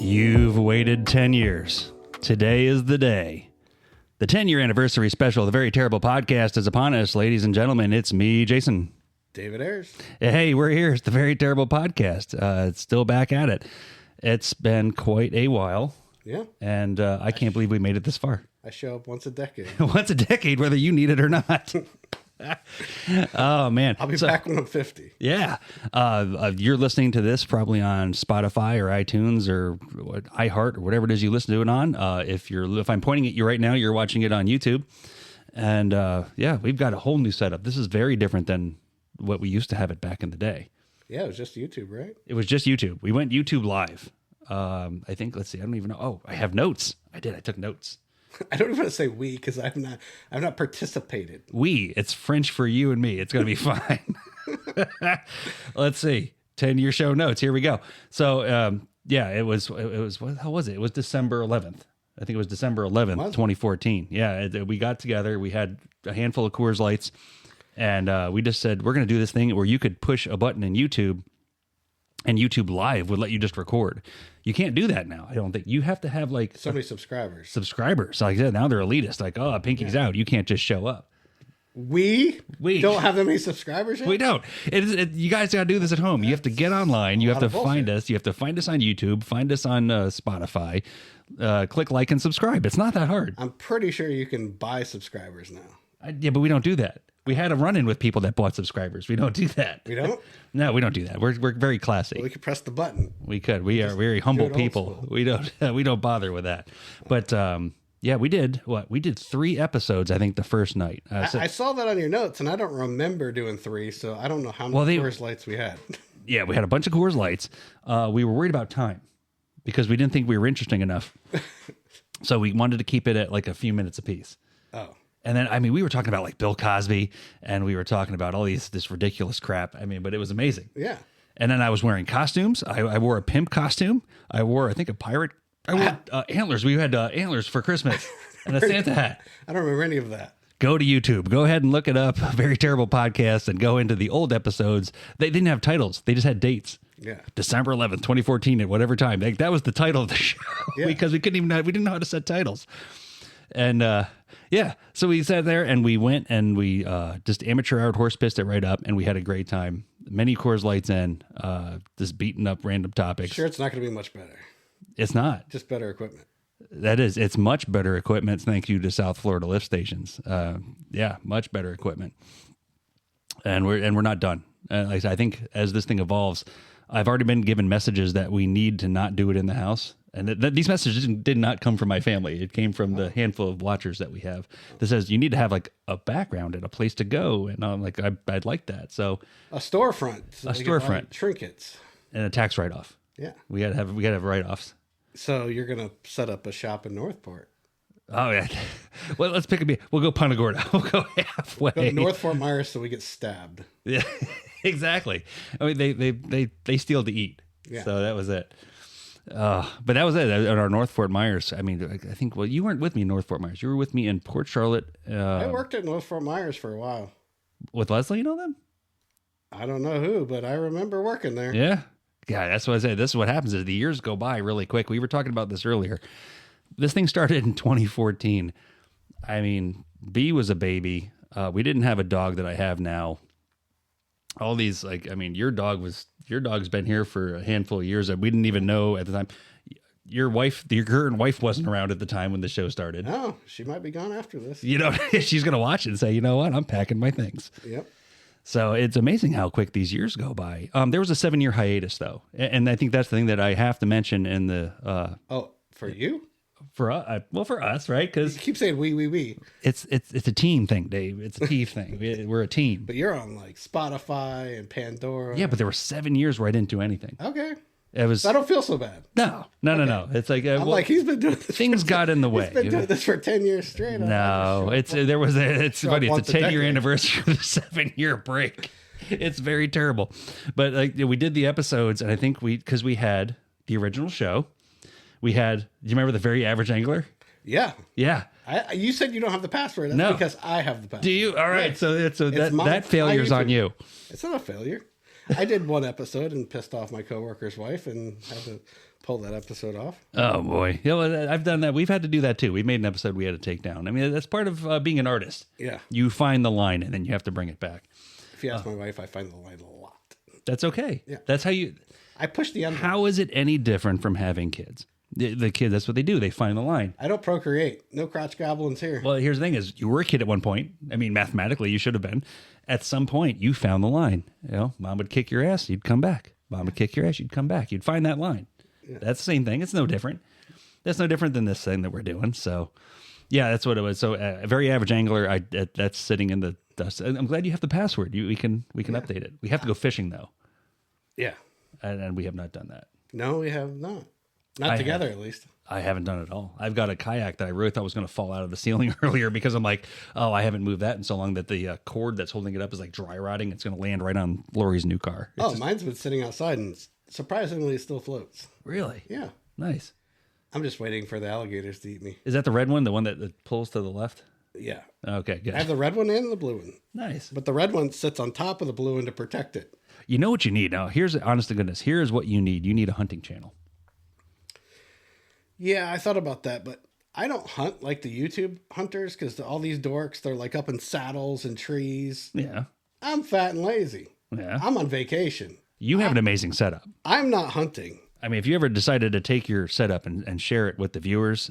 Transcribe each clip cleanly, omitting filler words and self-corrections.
You've waited 10 years. Today is the day. The 10-year anniversary special of the Very Terrible Podcast is upon us, ladies and gentlemen. It's me, Jason. David Ayers. Hey, we're here. It's the Very Terrible Podcast. It's still back at it. It's been quite a while. Yeah. And I can't believe we made it this far. I show up once a decade. Once a decade, whether you need it or not. Oh, man. I'll be back when I'm 50. Yeah. You're listening to this probably on Spotify or iTunes or iHeart or whatever it is you listen to it on. If I'm pointing at you right now, you're watching it on YouTube. And yeah, we've got a whole new setup. This is very different than what we used to have it back in the day. Yeah, it was just YouTube, right? It was just YouTube. We went YouTube live. I think, let's see, I don't even know. Oh, I have notes. I took notes. I don't even want to say we because I've not participated. It's French for you and me. It's going to be fine. Let's see. 10-year show notes. Here we go. So, yeah, it was, how was it? It was December 11th. I think it was December 11th, 2014. Yeah, we got together. We had a handful of Coors Lights and we just said, we're going to do this thing where you could push a button in YouTube and YouTube Live would let you just record. You can't do that now. I don't think. You have to have like so many subscribers. Like I said, now they're elitist. Like, oh, Pinky's out. You can't just show up. We don't have that many subscribers yet? We don't. You guys got to do this at home. You have to get online. You have to find us. You have to find us on YouTube. Find us on Spotify. Click like and subscribe. It's not that hard. I'm pretty sure you can buy subscribers now. Yeah, but we don't do that. We had a run-in with people that bought subscribers. We don't do that. We don't? No, we don't do that. We're very classy. Well, we could press the button. We could. We are very humble people. We don't bother with that. But yeah, we did. We did 3 episodes, I think, the first night. I saw that on your notes, and I don't remember doing 3, so I don't know how many Coors Lights we had. Yeah, we had a bunch of Coors Lights. We were worried about time because we didn't think we were interesting enough. So we wanted to keep it at like a few minutes apiece. Oh. And then, I mean, we were talking about like Bill Cosby and we were talking about all this ridiculous crap. I mean, but it was amazing. Yeah. And then I was wearing costumes. I wore a pimp costume. I wore, I think, a pirate. I wore antlers. We had antlers for Christmas and a Santa hat. I don't remember any of that. Go to YouTube. Go ahead and look it up. Very Terrible Podcast and go into the old episodes. They didn't have titles. They just had dates. Yeah. December 11th, 2014 at whatever time. That was the title of the show because we didn't know how to set titles. And yeah, so we sat there and we went and we just amateur hour horse pissed it right up and we had a great time. Many Coors Lights in, just beating up random topics. Sure, it's not going to be much better. It's not. Just better equipment. It's much better equipment. Thank you to South Florida lift stations. Yeah, much better equipment. And we're not done. Like I think as this thing evolves, I've already been given messages that we need to not do it in the house. And these messages did not come from my family. It came from the handful of watchers that we have that says you need to have like a background and a place to go. And I'm like, I'd like that. So a storefront, storefront, trinkets, and a tax write-off. Yeah, we gotta have write-offs. So you're gonna set up a shop in Northport. Oh yeah. Well, let's pick a beat. We'll go Punta Gorda. We'll go halfway. Go to North Fort Myers so we get stabbed. Yeah, exactly. I mean, they steal to eat. Yeah. So that was it. But that was it at our North Fort Myers. I mean, I think, well, you weren't with me in North Fort Myers. You were with me in Port Charlotte. I worked at North Fort Myers for a while. With Leslie, you know them? I don't know who, but I remember working there. Yeah. Yeah, that's what I said. This is what happens is the years go by really quick. We were talking about this earlier. This thing started in 2014. I mean, B was a baby. We didn't have a dog that I have now. All these, like, I mean, your dog's been here for a handful of years that we didn't even know at the time. Your current wife wasn't around at the time when the show started. No, she might be gone after this. You know, she's going to watch it and say, you know what? I'm packing my things. Yep. So it's amazing how quick these years go by. There was a 7-year hiatus though. And I think that's the thing that I have to mention in the, for you? For us, right? Because you keep saying we. It's a team thing, Dave. It's a team thing. We're a team. But you're on like Spotify and Pandora. Yeah, but there were 7 years where I didn't do anything. Okay. It was. I don't feel so bad. No. It's like I'm like he's been doing this. Things got in the way. He's been doing this for 10 years straight. No, it's funny. It's a 10-year anniversary of the 7-year break. It's very terrible. But like we did the episodes, and I think because we had the original show. We had, do you remember The Very Average Angler? Yeah. Yeah. You said you don't have the password. That's because I have the password. Do you? All right. Yeah. So that failure's on you. It's not a failure. I did one episode and pissed off my coworker's wife and had to pull that episode off. Oh boy. Yeah, well, I've done that. We've had to do that too. We made an episode we had to take down. I mean, that's part of being an artist. Yeah. You find the line and then you have to bring it back. If you ask my wife, I find the line a lot. That's okay. Yeah. That's how you... I push the envelope. How is it any different from having kids? The kid, that's what they do. They find the line. I don't procreate. No crotch goblins here. Well, here's the thing is you were a kid at one point. I mean, mathematically, you should have been. At some point, you found the line. You know, mom would kick your ass, you'd come back. Mom would kick your ass, you'd come back. You'd find that line. Yeah. That's the same thing. It's no different. That's no different than this thing that we're doing. So, yeah, that's what it was. So, a very average angler, that's sitting in the dust. I'm glad you have the password. We can update it. We have to go fishing, though. Yeah. And we have not done that. No, we have not. Not together, at least. I haven't done it at all. I've got a kayak that I really thought was going to fall out of the ceiling earlier because I'm like, oh, I haven't moved that in so long that the cord that's holding it up is like dry rotting. It's going to land right on Lori's new car. Mine's been sitting outside and surprisingly it still floats. Really? Yeah. Nice. I'm just waiting for the alligators to eat me. Is that the red one? The one that pulls to the left? Yeah. Okay, good. I have the red one and the blue one. Nice. But the red one sits on top of the blue one to protect it. You know what you need now? Here's, honest to goodness, here's what you need. You need a hunting channel. Yeah, I thought about that, but I don't hunt like the YouTube hunters because all these dorks, they're like up in saddles and trees. Yeah. I'm fat and lazy. Yeah. I'm on vacation. You have an amazing setup. I'm not hunting. I mean, if you ever decided to take your setup and share it with the viewers,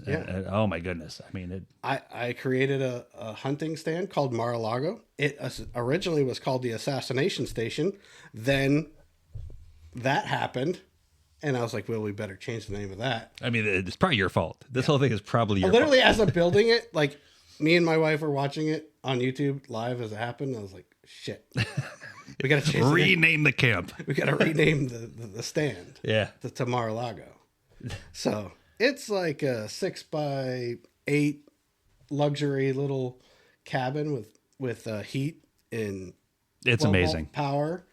oh my goodness. I mean, I created a hunting stand called Mar-a-Lago. It originally was called the Assassination Station. Then that happened. And I was like, well, we better change the name of that. I mean, it's probably your fault. This whole thing is probably your Literally, fault. as I'm building it, like me and my wife were watching it on YouTube live as it happened. I was like, shit. We got to change rename the camp. We got to rename the stand. Yeah. To Mar-a-Lago. So it's like a 6x8 luxury little cabin with heat and it's amazing power.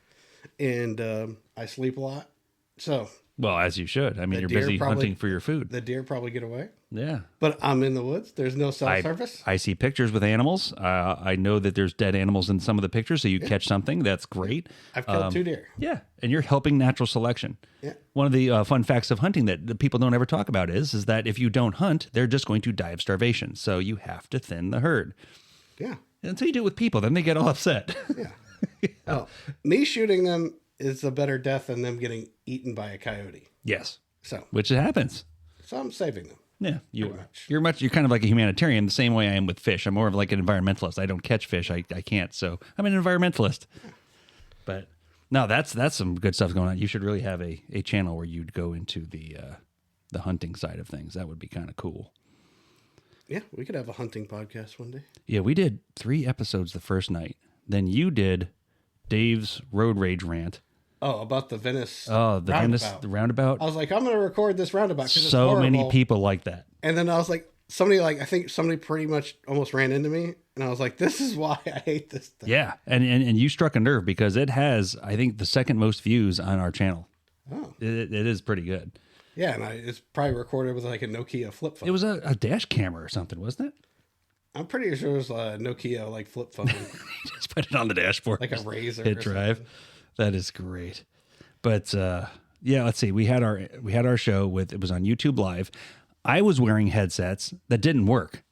And I sleep a lot. So. Well, as you should. I mean, you're busy hunting for your food. The deer probably get away. Yeah. But I'm in the woods. There's no cell service. I see pictures with animals. I know that there's dead animals in some of the pictures, so you catch something. That's great. I've killed 2 deer. Yeah. And you're helping natural selection. Yeah. One of the fun facts of hunting that the people don't ever talk about is that if you don't hunt, they're just going to die of starvation. So you have to thin the herd. Yeah. And until you do it with people, then they get all upset. Yeah. Well, me shooting them is a better death than them getting eaten by a coyote. Yes. So, which happens. So I'm saving them. Yeah, you are. You're kind of like a humanitarian, the same way I am with fish. I'm more of like an environmentalist. I don't catch fish. I can't. So I'm an environmentalist. But no, that's some good stuff going on. You should really have a channel where you'd go into the hunting side of things. That would be kind of cool. Yeah, we could have a hunting podcast one day. Yeah, we did 3 episodes the first night. Then you did Dave's road rage rant. Oh, about the Venice. Oh, the roundabout. Venice the roundabout. I was like, I'm going to record this roundabout because so it's horrible. many people like that. And then I was like, I think somebody pretty much almost ran into me, and I was like, this is why I hate this thing. Yeah, and you struck a nerve because it has, I think, the second most views on our channel. Oh, it is pretty good. Yeah, and it's probably recorded with like a Nokia flip phone. It was a dash camera or something, wasn't it? I'm pretty sure it was a Nokia like flip phone. Just put it on the dashboard, like a Razor. Hit drive. That is great. But yeah, let's see. We had our show it was on YouTube Live. I was wearing headsets that didn't work.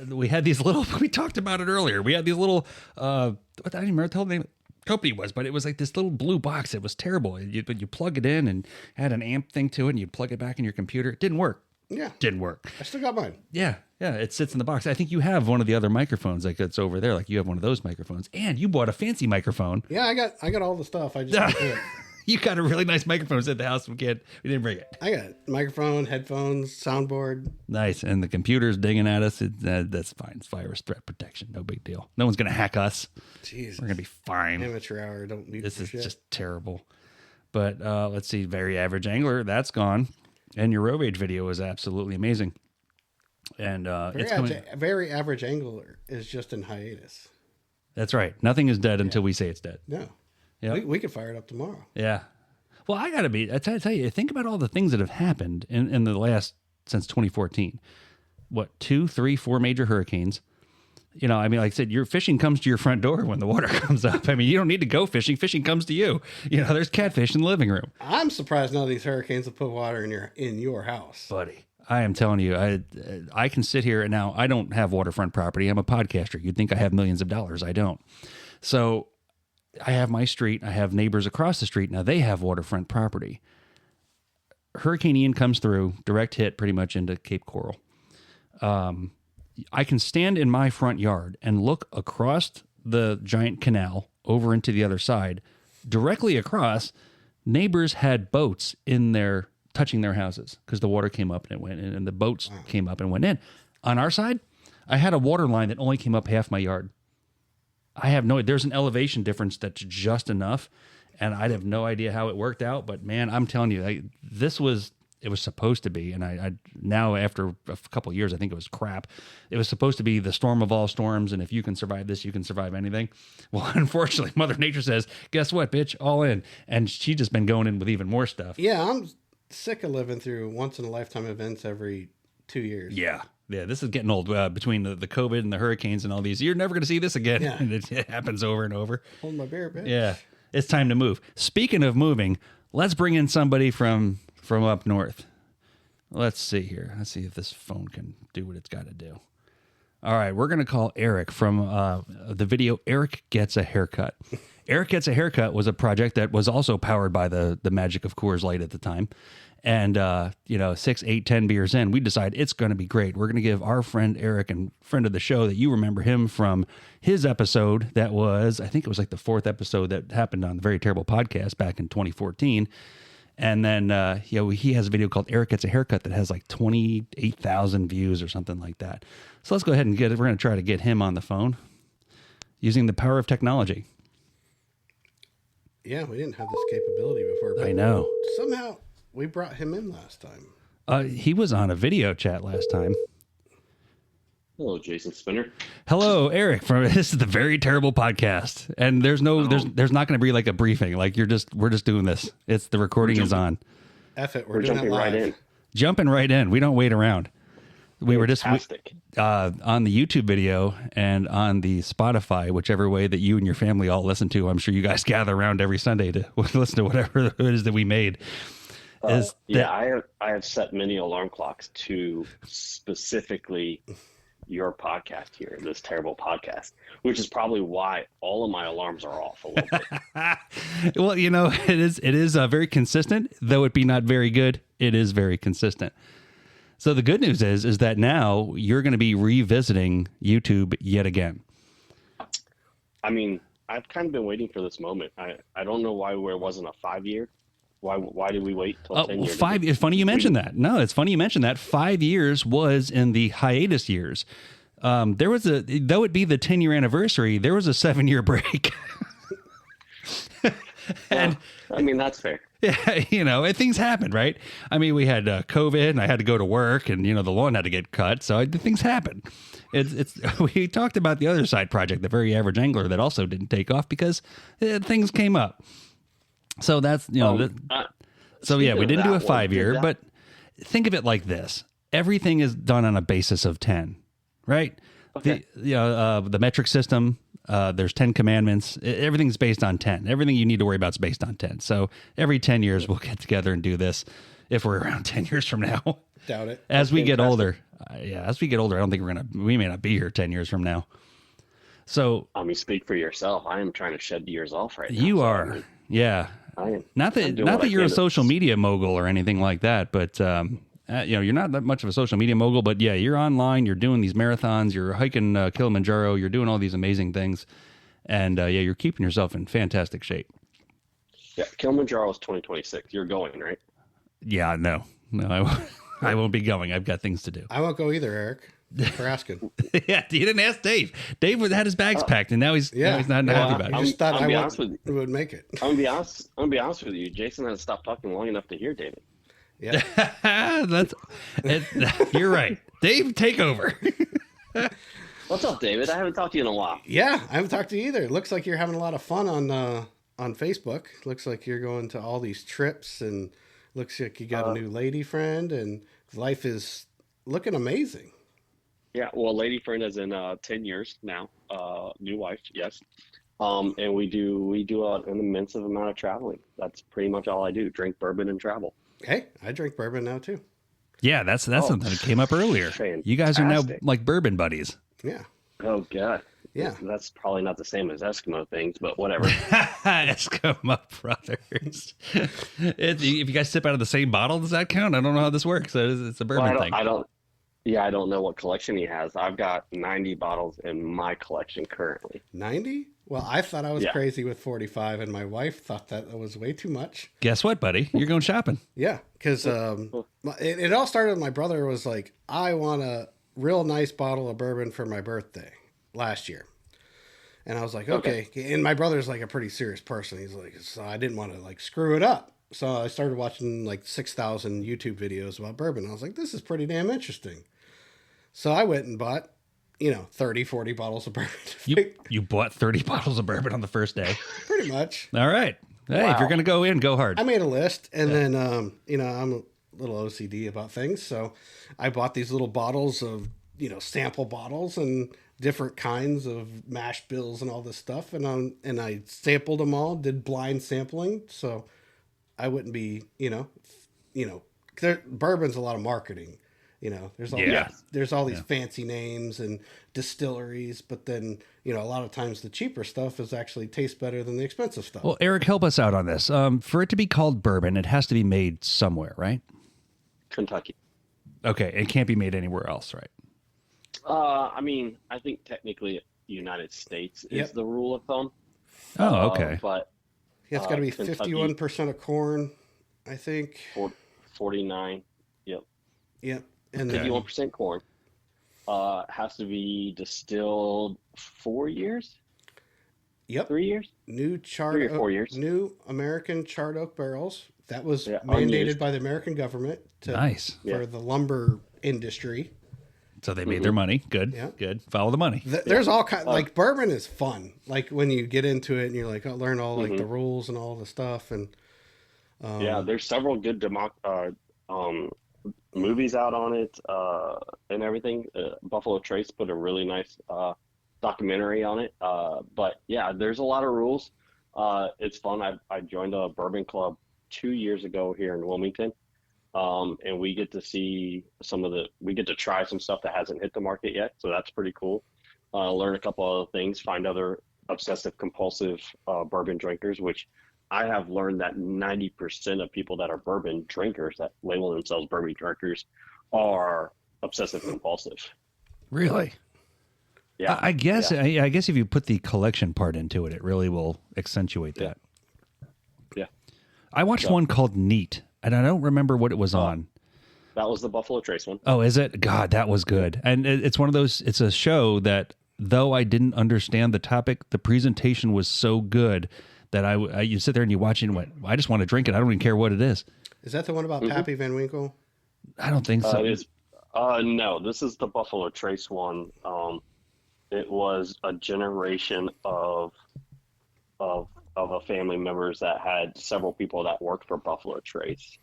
We had these little. We talked about it earlier. We had these little. I don't even remember what the name of the company was, but it was like this little blue box. It was terrible. You plug it in and had an amp thing to it, and you plug it back in your computer. It didn't work. Yeah, didn't work. I still got mine. Yeah. It sits in the box. I think you have one of the other microphones, like it's over there. Like you have one of those microphones, and you bought a fancy microphone. Yeah, I got all the stuff. I just didn't do it. You got a really nice microphone at the house. We didn't bring it. I got microphone, headphones, soundboard. Nice. And the computer's dinging at us. That's fine. It's virus threat protection. No big deal. No one's going to hack us. Jesus. We're going to be fine. Amateur hour. Don't need this. Is shit. Just terrible. But let's see. Very average angler. That's gone. And your road rage video is absolutely amazing. And very average angler is just in hiatus. That's right. Nothing is dead until we say it's dead. No. Yeah, we could fire it up tomorrow. Yeah. Well, I tell you, think about all the things that have happened in the last, since 2014. What, 2, 3, 4 major hurricanes, You know, I mean, like I said, your fishing comes to your front door when the water comes up. I mean, you don't need to go fishing. Fishing comes to you. You know, there's catfish in the living room. I'm surprised none of these hurricanes have put water in your house. Buddy, I am telling you, I can sit here and now I don't have waterfront property. I'm a podcaster. You'd think I have millions of dollars. I don't. So I have my street. I have neighbors across the street. Now they have waterfront property. Hurricane Ian comes through, direct hit pretty much into Cape Coral. I can stand in my front yard and look across the giant canal over into the other side. Directly across, neighbors had boats in there touching their houses because the water came up and it went in, and the boats came up and went in. On our side, I had a water line that only came up half my yard. There's an elevation difference that's just enough, and I'd have no idea how it worked out. But man, I'm telling you, it was supposed to be, and I now after a couple of years, I think it was crap. It was supposed to be the storm of all storms, and if you can survive this, you can survive anything. Well, unfortunately, Mother Nature says, "Guess what, bitch? All in," and she's just been going in with even more stuff. Yeah, I'm sick of living through once in a lifetime events every 2 years. Yeah, this is getting old. Between the COVID and the hurricanes and all these, you're never going to see this again. Yeah. And it happens over and over. Hold my beer, bitch. Yeah, it's time to move. Speaking of moving, let's bring in somebody from up north. Let's see here. Let's see if this phone can do what it's got to do. All right, we're going to call Eric from the video Eric Gets a Haircut. Eric Gets a Haircut was a project that was also powered by the magic of Coors Light at the time. And, 6, 8, 10 beers in, we decided it's going to be great. We're going to give our friend Eric, and friend of the show that you remember him from his episode that was, I think it was like the 4th episode that happened on the Very Terrible Podcast back in 2014. And then, he has a video called Eric Gets a Haircut that has like 28,000 views or something like that. So let's go ahead and we're going to try to get him on the phone using the power of technology. Yeah, we didn't have this capability before. But I know. Somehow we brought him in last time. He was on a video chat last time. Hello, Jason Spinner. Hello, Eric. This is the Very Terrible Podcast, and there's not going to be like a briefing. Like we're just doing this. It's the recording is on. F it, We're doing jumping it live. right in. Jumping right in. We don't wait around. We were just Fantastic. on the YouTube video and on the Spotify, whichever way that you and your family all listen to. I'm sure you guys gather around every Sunday to listen to whatever it is that we made. I have set many alarm clocks to specifically your podcast here, this terrible podcast, which is probably why all of my alarms are off a little bit. Well, it is very consistent, though it be not very good. It is very consistent. So the good news is that now you're going to be revisiting YouTube yet again. I mean, I've kind of been waiting for this moment. I don't know why it wasn't a 5-year. Why did we wait till 10 years? 5. It's funny you mentioned that. No, it's funny you mentioned that. 5 years was in the hiatus years. There was though it be the 10-year anniversary, there was a 7-year break. And I mean, that's fair. Yeah, things happened, right? I mean, we had COVID, and I had to go to work, and the lawn had to get cut, so things happened. It's we talked about the other side project, the Very Average Angler, that also didn't take off because things came up. So that's we didn't do a 5-year, but think of it like this: everything is done on a basis of 10, right? Okay. The metric system. There's 10 commandments. Everything's based on 10. Everything you need to worry about is based on 10. So every 10 years we'll get together and do this if we're around 10 years from now. Doubt it. As we get older. I don't think we may not be here 10 years from now. So I mean, speak for yourself. I am trying to shed years off right now. you so, are. I mean, Yeah. Not that you're a social media mogul or anything like that, but you're not that much of a social media mogul, but yeah, you're online, you're doing these marathons, you're hiking Kilimanjaro, you're doing all these amazing things. And you're keeping yourself in fantastic shape. Yeah, Kilimanjaro is 2026. You're going, right? Yeah, no, I won't be going. I've got things to do. I won't go either, Eric. Thanks for asking. Yeah, you didn't ask Dave. Dave had his bags packed, and now he's not happy about it. I just thought I would make it. I'm gonna be honest with you. Jason hasn't stopped talking long enough to hear David. Yeah, You're right. Dave, take over. What's up, David? I haven't talked to you in a while. yeah. I haven't talked to you either. It looks like you're having a lot of fun on Facebook. Looks like you're going to all these trips, and looks like you got a new lady friend, and life is looking amazing. Yeah, well, lady friend is in 10 years now. New wife, yes. And we do an immense amount of traveling. That's pretty much all I do: drink bourbon and travel. Hey, I drink bourbon now too. Yeah, that's Oh, something that came up earlier. You guys are now fantastic. like bourbon buddies. Yeah. Oh God. Yeah. That's probably not the same as Eskimo things, but whatever. Eskimo brothers. If you guys sip out of the same bottle, does that count? I don't know how this works. It's a Well, bourbon thing. I don't know what collection he has. I've got 90 bottles in my collection currently. 90? Well, I thought I was Yeah. crazy with 45, and my wife thought that was way too much. Guess what, buddy? You're going shopping. Yeah, because it all started. My brother was like, I want a real nice bottle of bourbon for my birthday last year. And I was like, okay. And my brother's like a pretty serious person. He's like, so I didn't want to like screw it up. So I started watching like 6,000 YouTube videos about bourbon. I was like, this is pretty damn interesting. So I went and bought, 30, 40 bottles of bourbon. You bought 30 bottles of bourbon on the first day. Pretty much. All right. Hey, if Wow. you're going to go in, go hard. I made a list, and then I'm a little OCD about things, so I bought these little bottles of sample bottles and different kinds of mash bills and all this stuff, and I sampled them all, did blind sampling, so I wouldn't be bourbon's a lot of marketing. There's all these fancy names and distilleries, but then a lot of times the cheaper stuff is actually tastes better than the expensive stuff. Well, Eric, help us out on this. For it to be called bourbon, it has to be made somewhere, right? Kentucky. Okay, it can't be made anywhere else, right? I mean, I think technically United States is the rule of thumb. Oh, okay. But Yeah, it's got to be Kentucky- 51% of corn, I think. 49. Yep. Yep. And then 51% corn. Has to be distilled 4 years? Yep. 3 years? New 3 or 4 years. New American charred oak barrels. That was Yeah, mandated unused. by the American government Nice. for the lumber industry. So they made their money. Good. Yeah. Good. Follow the money. There's all kind like bourbon is fun. Like when you get into it and you're like, learn all like the rules and all the stuff. And Yeah, there's several good movies out on it and everything. Buffalo Trace put a really nice documentary on it. But yeah, there's a lot of rules. It's fun. I joined a bourbon club 2 years ago here in Wilmington. And we get to see we get to try some stuff that hasn't hit the market yet. So that's pretty cool. Learn a couple other things, find other obsessive compulsive bourbon drinkers, which I have learned that 90% of people that are bourbon drinkers that label themselves bourbon drinkers are obsessive compulsive. Really? Yeah. I guess Yeah. I guess if you put the collection part into it, it really will accentuate that. Yeah. I watched one called Neat, and I don't remember what it was on. That was the Buffalo Trace one. Oh, is it? God, that was good. And it's one of those, it's a show that though I didn't understand the topic, the presentation was so good that you sit there and you watch it and went, I just want to drink it. I don't even care what it is. is that the one about Pappy Van Winkle? I don't think so. It is. No, this is the Buffalo Trace one. It was a generation of a family members that had several people that worked for Buffalo Trace.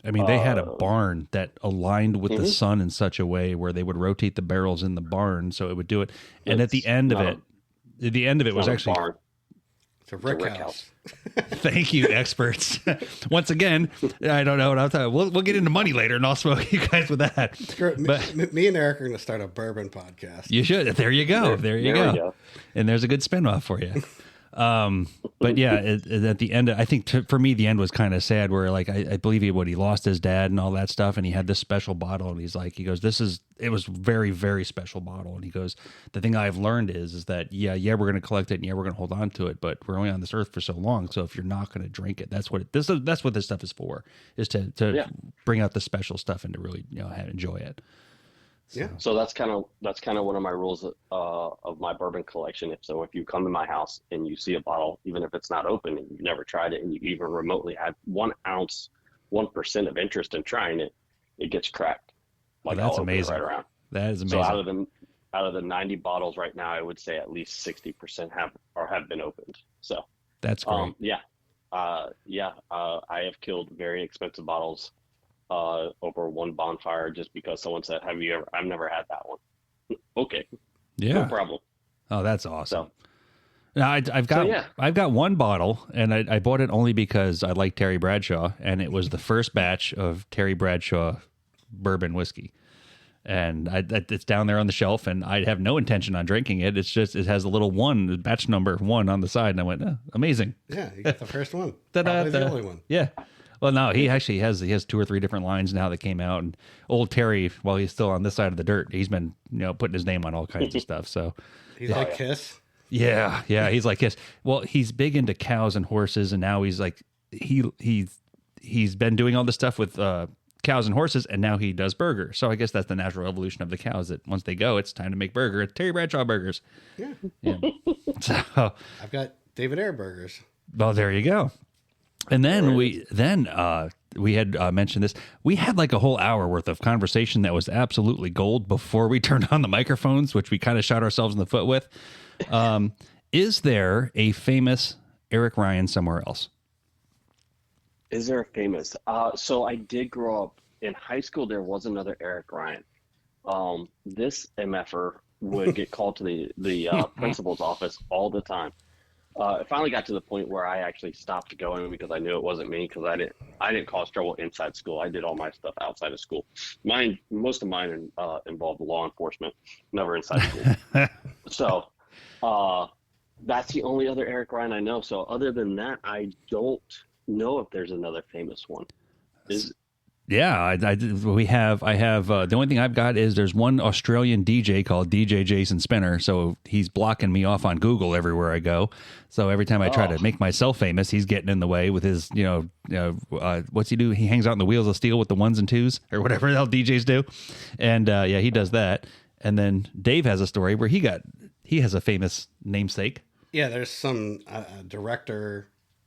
I mean, they had a barn that aligned with the sun in such a way where they would rotate the barrels in the barn so it would do it. And at the end of it was Not a actually barn. It's a Rick Rick House. thank you, experts. Once again, I don't know what I'm talking. We'll get into money later, and I'll smoke you guys with that. Screw it. But Me and Eric are going to start a bourbon podcast. you should. There you go. There you There we go. go. And there's a good spinoff for you. But yeah, at the end, I think for me, the end was kind of sad where like, I believe he lost his dad and all that stuff. And he had this special bottle and he goes, it was very, very special bottle. And he goes, the thing I've learned is that, yeah, we're going to collect it and yeah, we're going to hold on to it, but we're only on this earth for so long. So if you're not going to drink it, that's what this stuff is for, is to bring out the special stuff and to really, enjoy it. Yeah. So that's kind of one of my rules of my bourbon collection. If you come to my house and you see a bottle, even if it's not open and you've never tried it, and you even remotely had 1 ounce, 1% of interest in trying it, it gets cracked. Like Well, that's I'll open it amazing. right around. That is amazing. So out of the 90 bottles right now, I would say at least 60% have been opened. So That's great. I have killed very expensive bottles over one bonfire just because someone said, I've never had that one. okay, Yeah. no problem. Oh, that's awesome. So Now, I've got one bottle, and I bought it only because I like Terry Bradshaw, and it was the first batch of Terry Bradshaw bourbon whiskey. And it's down there on the shelf, and I have no intention on drinking it. It's just, it has a little batch number 1 on the side, and I went, amazing. Yeah, you got the first one. Ta-da, Probably the only one. Yeah. Well, no, he actually has 2 or 3 different lines now that came out, and old Terry, while he's still on this side of the dirt, he's been putting his name on all kinds of stuff. So He's like Kiss. yeah, he's like Kiss. Well, he's big into cows and horses, and now he's like he's been doing all this stuff with cows and horses, and now he does burgers. So I guess that's the natural evolution of the cows, that once they go, it's time to make burger. It's Terry Bradshaw burgers. Yeah. So I've got David Ayer burgers. well, there you go. And then we had mentioned this. We had like a whole hour worth of conversation that was absolutely gold before we turned on the microphones, which we kind of shot ourselves in the foot with. Is there a famous Eric Ryan somewhere else? is there a famous? So I did grow up in high school. There was another Eric Ryan. This MFer would get called to the principal's office all the time. It finally got to the point where I actually stopped going because I knew it wasn't me, because I didn't cause trouble inside school. I did all my stuff outside of school. Most of mine involved law enforcement, never inside school. So that's the only other Eric Ryan I know. So other than that, I don't know if there's another famous one. Yeah, I have the only thing I've got is there's one Australian DJ called DJ Jason Spinner. So he's blocking me off on Google everywhere I go. So every time I try to make myself famous, he's getting in the way with his, what's he do? He hangs out in the wheels of steel with the 1s and 2s or whatever the hell DJs do. And he does that. And then Dave has a story where he has a famous namesake. Yeah, there's some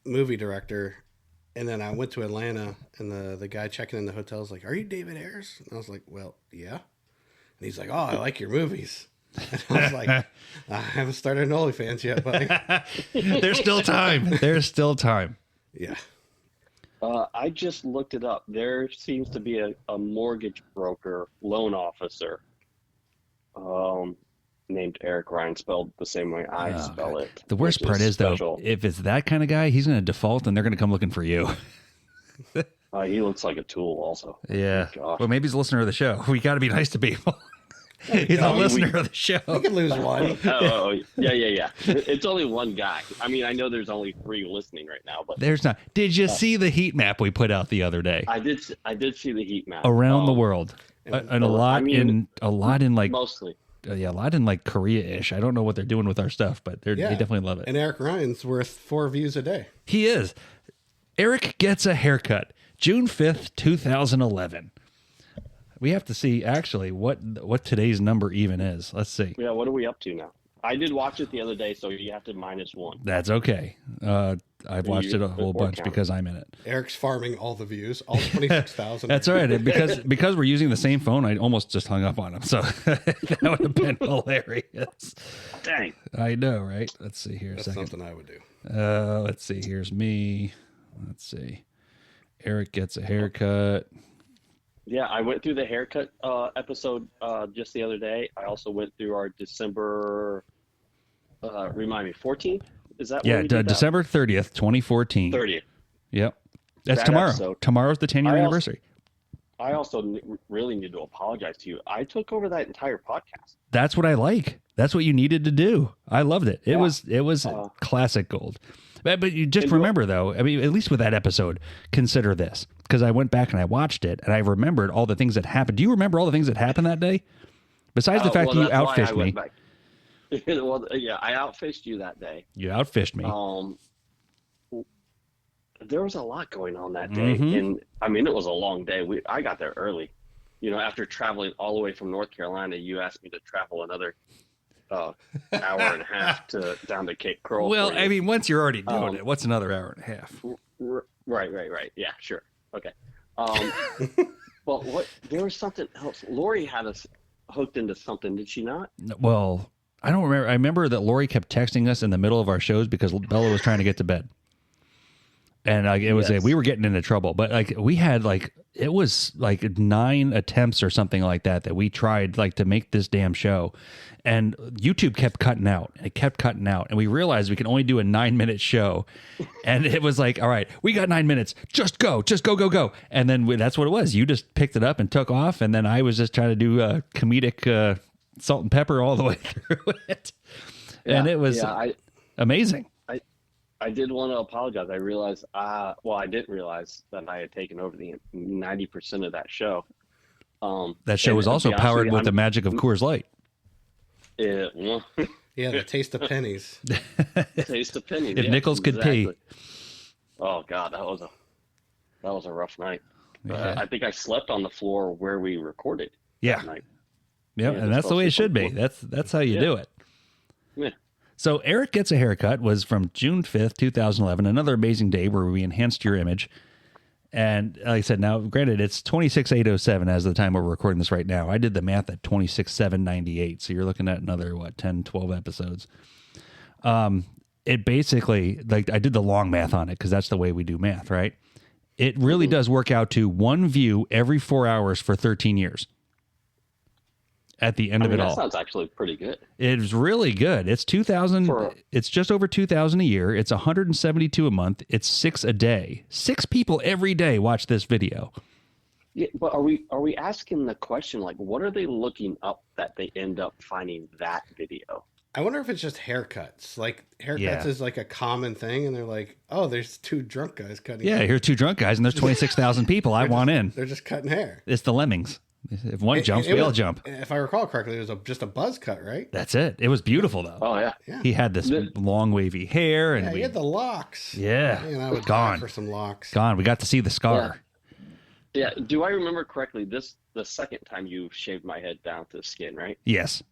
movie director. And then I went to Atlanta, and the guy checking in the hotel was like, "Are you David Ayers?" And I was like, "Well, yeah." And he's like, "Oh, I like your movies." And I was like, "I haven't started an OnlyFans yet, buddy." There's still time. There's still time. Yeah. I just looked it up. There seems to be a mortgage broker, loan officer, named Eric Ryan, spelled the same way I spell it. The worst part is though, if it's that kind of guy, he's going to default, and they're going to come looking for you. He looks like a tool, also. Yeah. Oh, well, maybe he's a listener of the show. We got to be nice to people. He's a listener of the show. We could lose one. Yeah. It's only one guy. I mean, I know there's only 3 listening right now, but there's not. Did you see the heat map we put out the other day? I did see the heat map around the world, and a lot in like mostly. A lot in like Korea-ish. I don't know what they're doing with our stuff, but they definitely love it. And Eric Ryan's worth 4 views a day. He is. Eric Gets a Haircut, June 5th, 2011. We have to see actually what today's number even is. Let's see. Yeah, what are we up to now? I did watch it the other day, so you have to -1. That's okay. I've watched it a whole bunch because I'm in it. Eric's farming all the views, all 26,000. That's all right. Because we're using the same phone, I almost just hung up on him. So that would have been hilarious. Dang. I know, right? Let's see here. That's something I would do. Let's see. Here's me. Let's see. Eric Gets a Haircut. Yeah, I went through the haircut episode just the other day. I also went through our December, remind me, 14th? Is that when we did December 30th, 2014. 30th. Yep. That's That tomorrow. episode. Tomorrow's the 10-year anniversary. I also really need to apologize to you. I took over that entire podcast. That's what I like. That's what you needed to do. I loved it. It was classic gold. But you just remember, though, I mean, at least with that episode, consider this. Because I went back and I watched it, and I remembered all the things that happened. Do you remember all the things that happened that day? Besides the fact that you outfished me. Well, yeah, I outfished you that day. You outfished me. There was a lot going on that day. And, I mean, it was a long day. I got there early. After traveling all the way from North Carolina, you asked me to travel another hour and a half down to Cape Coral. Well, I mean, once you're already doing it, what's another hour and a half? Right. Yeah, sure. Okay. But there was something else. Lori had us hooked into something, did she not? Well, I don't remember. I remember that Lori kept texting us in the middle of our shows because Bella was trying to get to bed. And like it was Yes. we were getting into trouble, but like we had like it was like 9 attempts or something like that we tried like to make this damn show, and YouTube kept cutting out and it kept cutting out, and we realized we can only do a 9-minute show, and it was like, all right, we got 9 minutes, just go, and then that's what it was. You just picked it up and took off, and then I was just trying to do a comedic salt and pepper all the way through it, and it was amazing. I did want to apologize. I realized, I didn't realize that I had taken over the 90% of that show. That show was also powered with the magic of Coors Light. Yeah, the taste of pennies. Taste of pennies. If Nichols could pee. Oh God, that was a rough night. Yeah. I think I slept on the floor where we recorded. Yeah. That night. Yeah, and that's the way it should be. That's how you do it. Yeah. So Eric Gets a Haircut was from June 5th, 2011, another amazing day where we enhanced your image. And like I said, now, granted, it's 26,807 as of the time we're recording this right now. I did the math at 26,798. So you're looking at another, 10, 12 episodes. It basically, like I did the long math on it because that's the way we do math, right? It really does work out to 1 view every 4 hours for 13 years. At the end of it all. That sounds actually pretty good. It's really good. It's 2,000. It's just over 2,000 a year. It's 172 a month. It's 6 a day. 6 people every day watch this video. Yeah, but are we asking the question, like, what are they looking up that they end up finding that video? I wonder if it's just haircuts. Like haircuts is like a common thing, and they're like, "Oh, there's 2 drunk guys cutting." Yeah, here's 2 drunk guys, and there's 26,000 people. I want in. They're just cutting hair. It's the lemmings. If one jumps, we all jump. If I recall correctly, it was just a buzz cut, right? That's it. It was beautiful, though. Oh yeah. He had this long wavy hair, and he had the locks. Yeah, I would die for some locks. Gone. We got to see the scar. Yeah. Do I remember correctly? The second time you shaved my head down to the skin, right? Yes.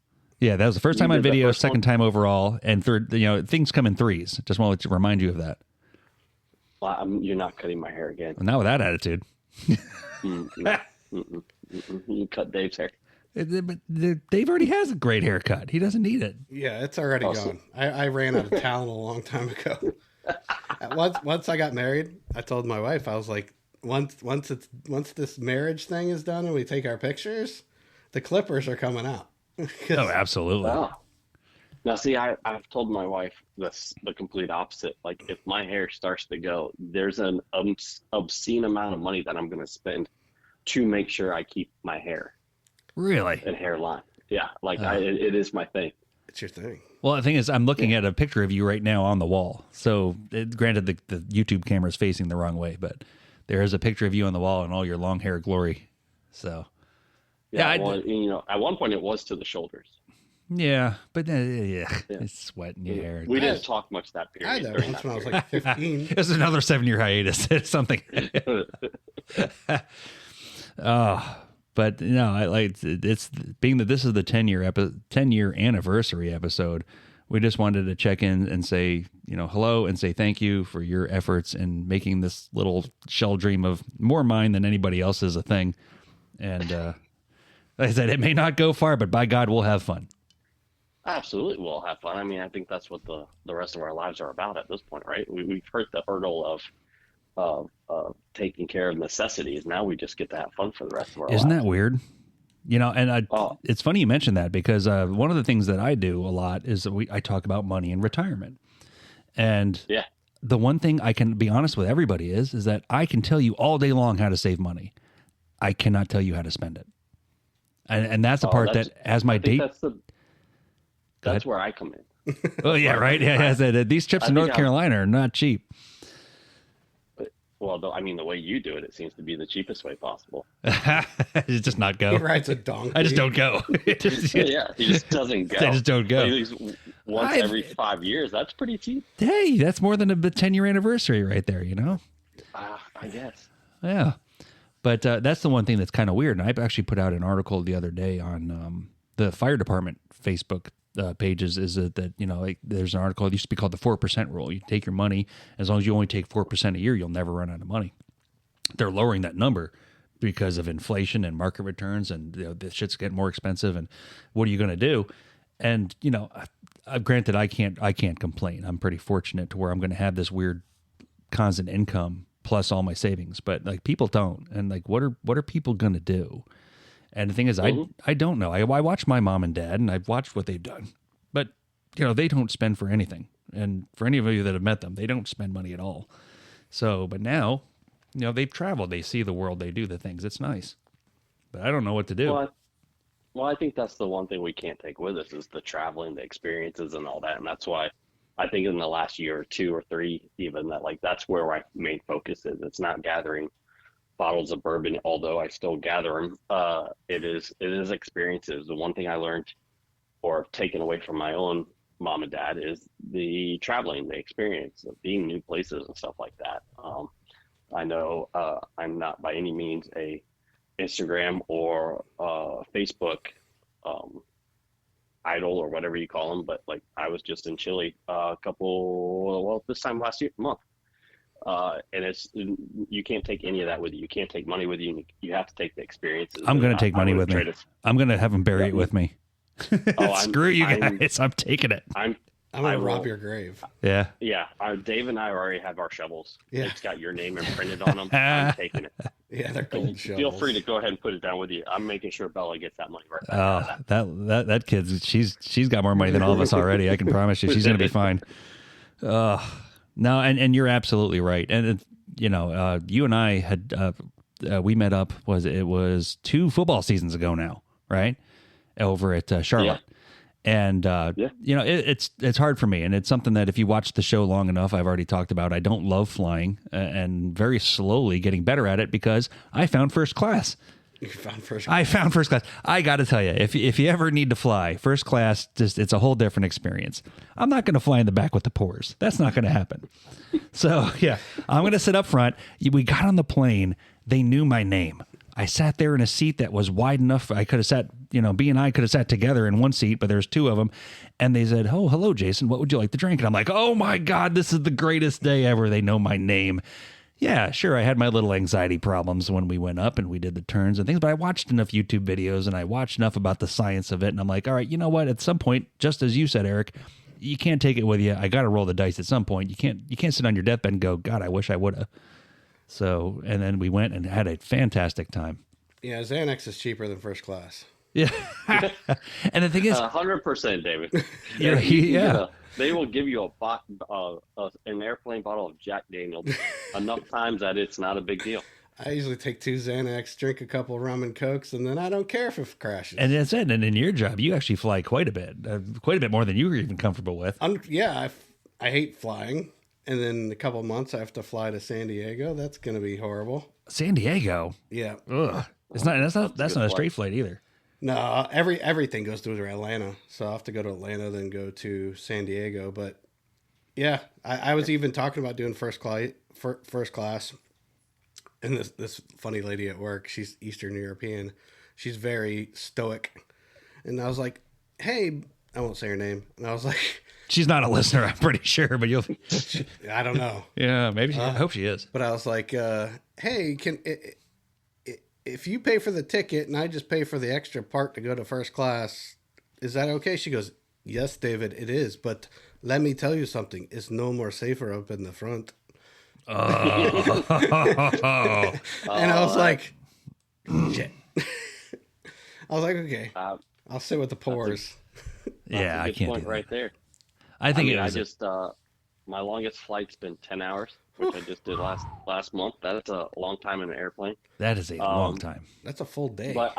Yeah, that was the first time on video, second time overall, and third. Things come in threes. Just want to remind you of that. Well, you're not cutting my hair again. Well, not with that attitude. You cut Dave's hair. But Dave already has a great haircut. He doesn't need it. Yeah, it's already gone. I ran out of talent a long time ago. Once I got married, I told my wife, I was like, once this marriage thing is done and we take our pictures, the clippers are coming out. Oh, absolutely. Oh. Now, see, I've told my wife the complete opposite. Like, if my hair starts to go, there's an obscene amount of money that I'm going to spend to make sure I keep my hair. Really? And hairline. Yeah, it is my thing. It's your thing. Well, the thing is, I'm looking at a picture of you right now on the wall. So, granted, the YouTube camera is facing the wrong way, but there is a picture of you on the wall in all your long hair glory. So, yeah, at one point it was to the shoulders. Yeah, but it's sweat in your hair. We didn't talk much that period. I had that once when I was like 15. It was another 7-year hiatus. It's something. But it's being that this is the 10-year anniversary episode. We just wanted to check in and say, hello and say thank you for your efforts in making this little shell dream of more mine than anybody else's a thing. And like I said, it may not go far, but by God, we'll have fun. Absolutely, we'll have fun. I mean, I think that's what the rest of our lives are about at this point, right? We've hurt the hurdle of taking care of necessities. Now we just get to have fun for the rest of our lives. Isn't that weird? And it's funny you mentioned that because one of the things that I do a lot is I talk about money and retirement. And the one thing I can be honest with everybody is that I can tell you all day long how to save money. I cannot tell you how to spend it. And that's the part that as my date. That's where I come in. Oh, yeah, right. Yeah, these trips to North Carolina are not cheap. Well, the way you do it, it seems to be the cheapest way possible. Just not go. He rides a donkey. I just don't go. He just doesn't go. I just don't go. Once every 5 years, that's pretty cheap. Hey, that's more than a 10-year anniversary right there, I guess. Yeah. But that's the one thing that's kind of weird. And I actually put out an article the other day on the fire department Facebook pages is that there's an article that used to be called the 4% rule. You take your money, as long as you only take 4% a year, you'll never run out of money. They're lowering that number because of inflation and market returns, and this shit's getting more expensive. And what are you going to do? And granted, I can't complain. I'm pretty fortunate to where I'm going to have this weird constant income plus all my savings, but like people don't. And like, what are people going to do? And the thing is, I don't know. I watch my mom and dad, and I've watched what they've done, but they don't spend for anything. And for any of you that have met them, they don't spend money at all. So, but now, they've traveled, they see the world, they do the things. It's nice, but I don't know what to do. Well, I think that's the one thing we can't take with us is the traveling, the experiences and all that. And that's why I think in the last year or 2 or 3, even that that's where my main focus is. It's not gathering bottles of bourbon, although I still gather them. It is experiences. The one thing I learned or taken away from my own mom and dad is the traveling, the experience of being new places and stuff like that. I know I'm not by any means a Instagram or Facebook idol or whatever you call them, but like I was just in Chile this time last month. And you can't take any of that with you. You can't take money with you. You have to take the experiences. I'm going to take money with me. I'm going to have them bury it with me. Screw you guys. I'm taking it. I'm going to rob your grave. Yeah. Yeah. Dave and I already have our shovels. Yeah. It's got your name imprinted on them. I'm taking it. Yeah, they're gold shovels. Feel free to go ahead and put it down with you. I'm making sure Bella gets that money right back. Oh, that kid's she's got more money than all of us already. I can promise you, she's going to be fine. No, and you're absolutely right. And you and I had we met up. It was 2 football seasons ago now, right? Over at Charlotte. Yeah. And, it's hard for me. And it's something that if you watch the show long enough, I've already talked about. I don't love flying and very slowly getting better at it because I found first class. You found first class. I found first class. I got to tell you, if you ever need to fly, first class, it's a whole different experience. I'm not going to fly in the back with the pores. That's not going to happen. So, yeah, I'm going to sit up front. We got on the plane. They knew my name. I sat there in a seat that was wide enough. I could have sat, B and I could have sat together in one seat, but there's 2 of them. And they said, "Oh, hello, Jason. What would you like to drink?" And I'm like, "Oh my God, this is the greatest day ever." They know my name. Yeah, sure. I had my little anxiety problems when we went up and we did the turns and things, but I watched enough YouTube videos and I watched enough about the science of it. And I'm like, all right, you know what? At some point, just as you said, Eric, you can't take it with you. I got to roll the dice at some point. You can't sit on your deathbed and go, "God, I wish I would have." So, and then we went and had a fantastic time. Yeah, Xanax is cheaper than first class. Yeah. And the thing is, 100%, David. They will give you an airplane bottle of Jack Daniels enough times that it's not a big deal. I usually take 2 Xanax, drink a couple rum and Cokes, and then I don't care if it crashes. And that's it. And in your job, you actually fly quite a bit more than you were even comfortable with. I hate flying. And then in a couple months, I have to fly to San Diego. That's going to be horrible. San Diego? Yeah. Ugh. That's not a straight flight either. No, everything goes through Atlanta. So I have to go to Atlanta, then go to San Diego. But yeah, I was even talking about doing first class. And this funny lady at work, she's Eastern European. She's very stoic. And I was like, "Hey," I won't say her name. And I was like, she's not a listener, I'm pretty sure, but you'll. I don't know. Yeah, maybe. I hope she is. But I was like, "Hey, if you pay for the ticket and I just pay for the extra part to go to first class, is that okay?" She goes, "Yes, David, it is. But let me tell you something. It's no more safer up in the front." And I was like, "Shit." I was like, "Okay, I'll sit with the pores." Yeah, I can't. Point right there. I think my longest flight's been 10 hours, which I just did last month. That's a long time in an airplane. That is a long time. That's a full day. But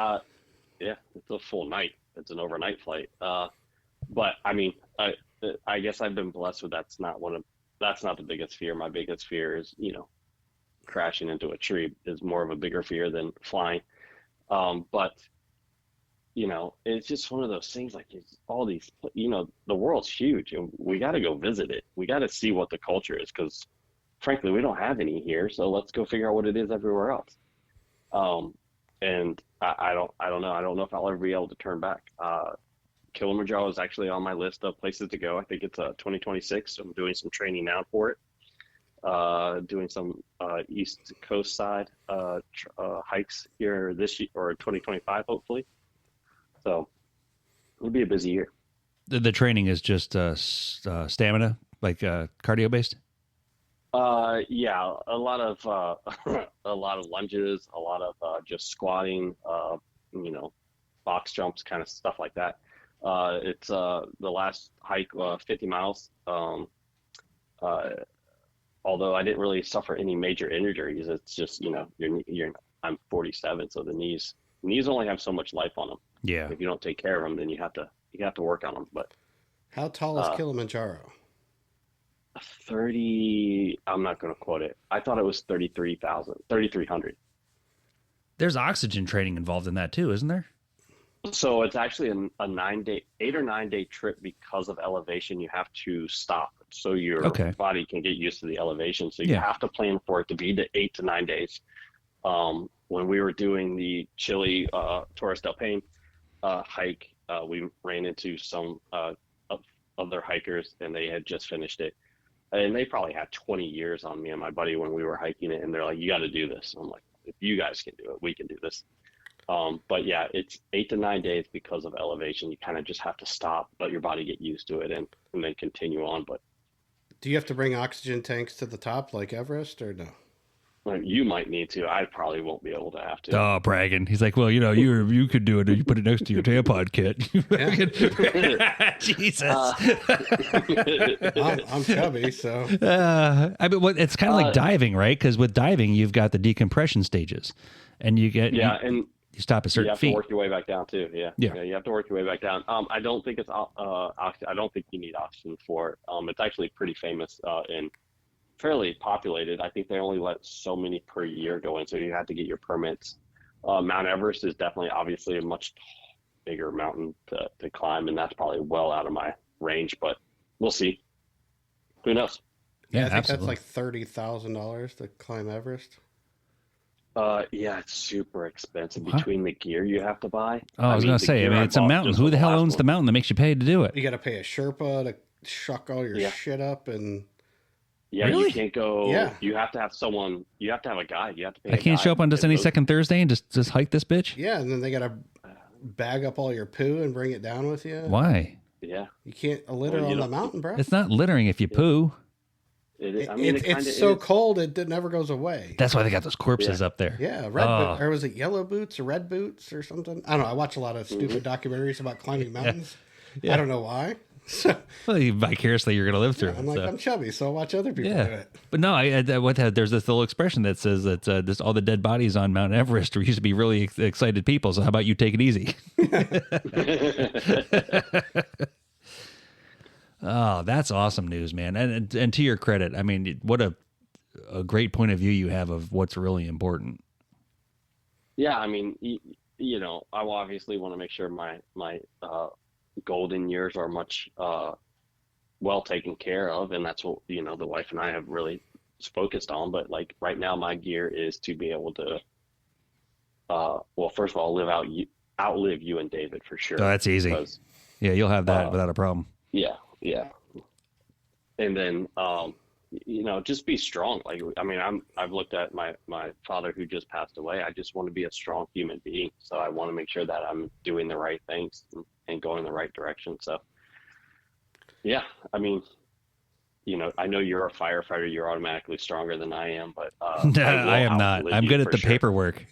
yeah, it's a full night. It's an overnight flight. But I mean, I guess I've been blessed with that's not the biggest fear. My biggest fear is, crashing into a tree is more of a bigger fear than flying. But it's just one of those things, like it's all these, the world's huge and we got to go visit it. We got to see what the culture is because frankly, we don't have any here. So let's go figure out what it is everywhere else. And I don't know. I don't know if I'll ever be able to turn back. Kilimanjaro is actually on my list of places to go. I think it's 2026. So I'm doing some training now for it. Doing some East Coast side hikes here this year or 2025, hopefully. So it'll be a busy year. The training is just stamina, like cardio based? Yeah, a lot of a lot of lunges, a lot of just squatting, you know, box jumps, kind of stuff like that. It's the last hike, 50 miles. Uh, Although I didn't really suffer any major injuries, it's just, you know, I'm 47, so the knees only have so much life on them. Yeah. If you don't take care of them, then you have to work on them. But How tall is Kilimanjaro? 30, I'm not going to quote it. I thought it was 3,300. There's oxygen training involved in that too, isn't there? So it's actually a 8 or 9 day trip. Because of elevation, you have to stop so your body can get used to the elevation. So you have to plan for it to be the 8 to 9 days. When we were doing the Chile Torres del Paine hike, we ran into some other hikers, and they had just finished it. And they probably had 20 years on me and my buddy when we were hiking it. And they're like, you got to do this. I'm like, if you guys can do it, we can do this. But yeah, it's 8 to 9 days because of elevation. You kind of just have to stop, let your body get used to it, and then continue on. But do you have to bring oxygen tanks to the top like Everest, or no? You might need to. I probably won't be able to have to. Oh, bragging. He's like, well, you know, you could do it. You put it next to your tampon kit. Jesus. I'm chubby, so. I mean, it's kind of like diving, right? Because with diving, you've got the decompression stages, and you get and you stop at certain you have feet. to work your way back down too. Yeah, you have to work your way back down. I don't think it's oxygen. I don't think you need oxygen for it. It's actually pretty famous and fairly populated. I think they only let so many per year go in, so you have to get your permits. Mount Everest is definitely, obviously, a much bigger mountain to climb, and that's probably well out of my range. But we'll see. Who knows? Yeah, I think that's like $30,000 to climb Everest. Yeah, it's super expensive between the gear you have to buy. Oh, I was going to say, I mean, it's a mountain. Who the hell owns the mountain that makes you pay to do it? You got to pay a Sherpa to shuck all your shit up, and you can't go. Yeah, you have to have someone. You have to have a guide. You have to pay. I can't show up on just any second Thursday and just hike this bitch. Yeah, and then they got to bag up all your poo and bring it down with you. Why? Yeah, you can't litter on the mountain, bro. It's not littering if you poo. It's so cold it never goes away. That's why they got those corpses up there. Yeah, or was it yellow boots or red boots or something? I don't know. I watch a lot of stupid documentaries about climbing mountains. I don't know why. Well, vicariously you're going to live through it. I'm like, I'm chubby, so I watch other people do it. But no, there's this little expression that says that all the dead bodies on Mount Everest used to be really excited people. So how about you take it easy? Oh, that's awesome news, man. And to your credit, I mean, what a great point of view you have of what's really important. Yeah, I mean, you know, I obviously want to make sure my golden years are much well taken care of, and that's what, you know, the wife and I have really focused on. But like right now, my gear is to be able to, well, first of all, outlive you and David for sure. Oh, that's easy. Yeah, you'll have that without a problem. Yeah. And then, you know, just be strong. Like, I mean, I've looked at my father who just passed away. I just want to be a strong human being. So I want to make sure that I'm doing the right things and going in the right direction. So, yeah, I mean, you know, I know you're a firefighter. You're automatically stronger than I am, but I am not. I'm good at the paperwork.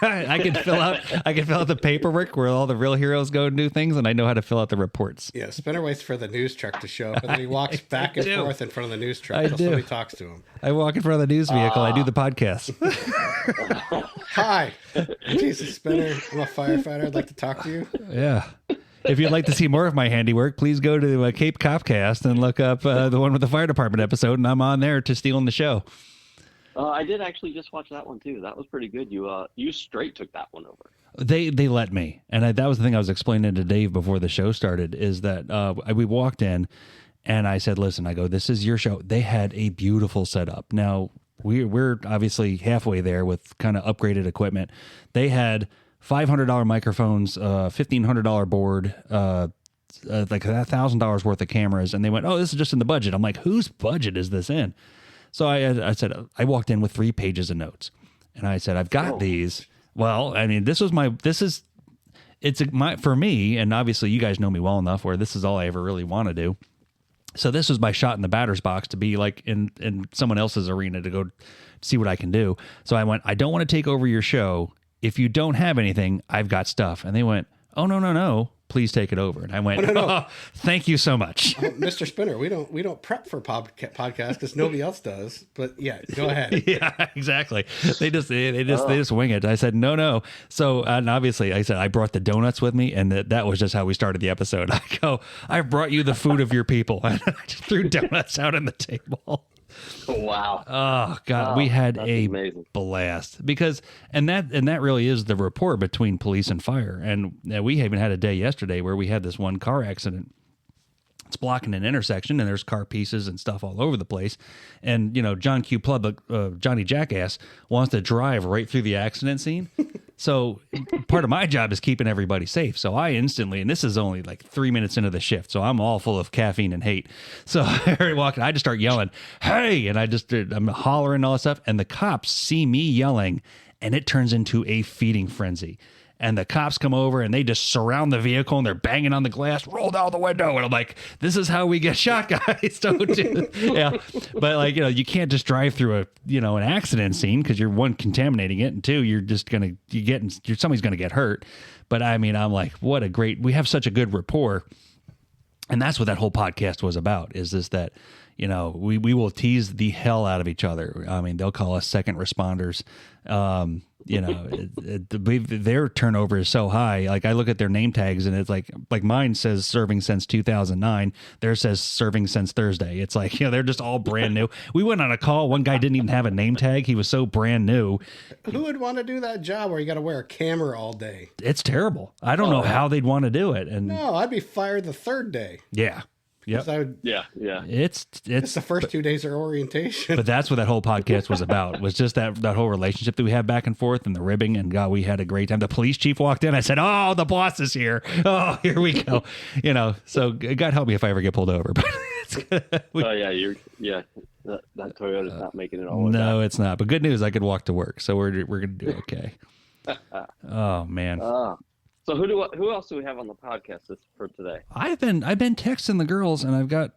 I can fill out the paperwork where all the real heroes go and do things, and I know how to fill out the reports. Yeah, Spinner waits for the news truck to show up, and then he walks back and forth in front of the news truck until somebody talks to him. I walk in front of the news vehicle. I do the podcast. Hi, Jesus Spinner. I'm a firefighter. I'd like to talk to you. Yeah. If you'd like to see more of my handiwork, please go to Cape Copcast and look up the one with the fire department episode, and I'm on there to stealing the show. I did actually just watch that one too. That was pretty good. You straight took that one over. They let me, and that was the thing I was explaining to Dave before the show started. Is that we walked in, and I said, "Listen, I go, this is your show." They had a beautiful setup. Now we're obviously halfway there with kind of upgraded equipment. They had $500 microphones, $1,500 board, like $1,000 worth of cameras, and they went, "Oh, this is just in the budget." I'm like, "Whose budget is this in?" So I said, I walked in with 3 pages of notes, and I said, "I've got these." Well, I mean, for me, and obviously you guys know me well enough where this is all I ever really want to do. So this was my shot in the batter's box to be like in someone else's arena to go see what I can do. So I went, I don't want to take over your show. If you don't have anything, I've got stuff. And they went, oh, no. Please take it over. And I went, no. Oh, thank you so much. Mr. Spinner, we don't prep for podcasts because nobody else does. But yeah, go ahead. Yeah, exactly. They just wing it. I said, no. So, and obviously I said, I brought the donuts with me, and that was just how we started the episode. I go, I brought you the food of your people. And I just threw donuts out on the table. Wow. Oh God, we had a amazing blast because, and that really is the rapport between police and fire. And we even had a day yesterday where we had this one car accident. It's blocking an intersection, and there's car pieces and stuff all over the place. And John Q. Plub, Johnny Jackass, wants to drive right through the accident scene. So part of my job is keeping everybody safe. So I instantly, and this is only like 3 minutes into the shift, so I'm all full of caffeine and hate. So I walk, I just start yelling, "Hey!" And I'm hollering all this stuff, and the cops see me yelling, and it turns into a feeding frenzy. And the cops come over and they just surround the vehicle and they're banging on the glass, roll down the window. And I'm like, this is how we get shot, guys. Don't do it. Yeah. But like, you can't just drive through an accident scene because you're one, contaminating it. And two, you're just going to, somebody's going to get hurt. But I mean, I'm like, we have such a good rapport. And that's what that whole podcast was about, is this, that, we will tease the hell out of each other. I mean, they'll call us second responders. Their turnover is so high. Like I look at their name tags and it's like mine says serving since 2009. Theirs says serving since Thursday. It's like, they're just all brand new. We went on a call. One guy didn't even have a name tag. He was so brand new. Who would want to do that job where you got to wear a camera all day? It's terrible. I don't know how they'd want to do it. And no, I'd be fired the third day. Yeah. Yep. Yeah. It's the first 2 days of orientation. But that's what that whole podcast was about, was just that whole relationship that we have back and forth and the ribbing. And God, we had a great time. The police chief walked in. I said, "Oh, the boss is here. Oh, here we go." So God help me if I ever get pulled over. But that Toyota's not making it all. No, it's not. But good news, I could walk to work. So we're going to do okay. Oh, man. So who else do we have on the podcast for today? I've been texting the girls, and I've got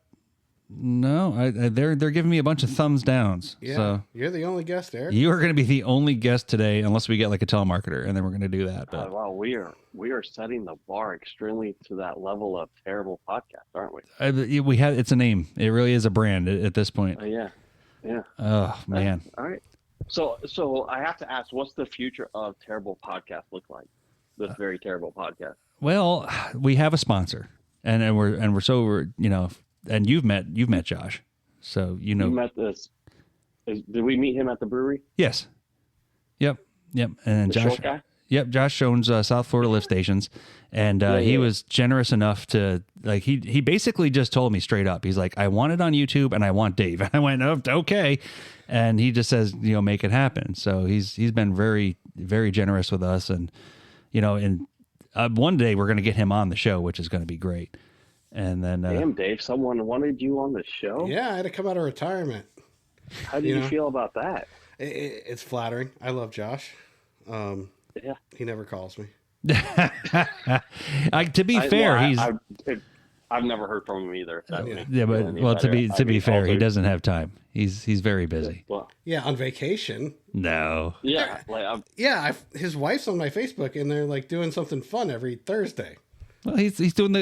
they're giving me a bunch of thumbs downs. Yeah, so you're the only guest, Eric. You are going to be the only guest today, unless we get like a telemarketer, and then we're going to do that. But wow, we are setting the bar extremely to that level of terrible podcast, aren't we? It's a name. It really is a brand at this point. Yeah. Oh man. All right. So I have to ask, what's the future of terrible podcast look like? This very terrible podcast. Well, we have a sponsor, and you've met Josh, so You met this. Did we meet him at the brewery? Yes. Yep. And the Josh. Short guy? Yep. Josh owns South Florida lift stations, and he was generous enough to he basically just told me straight up. He's like, "I want it on YouTube, and I want Dave." And I went, "Oh, okay," and he just says, "Make it happen." So he's been very, very generous with us, and. One day we're going to get him on the show, which is going to be great. And then, damn, Dave, someone wanted you on the show. Yeah, I had to come out of retirement. How do you feel about that? It's flattering. I love Josh. He never calls me. To be fair, I've never heard from him either. To be fair, he doesn't have time. He's very busy. Yeah, on vacation. No. Yeah, his wife's on my Facebook, and they're like doing something fun every Thursday. Well, he's doing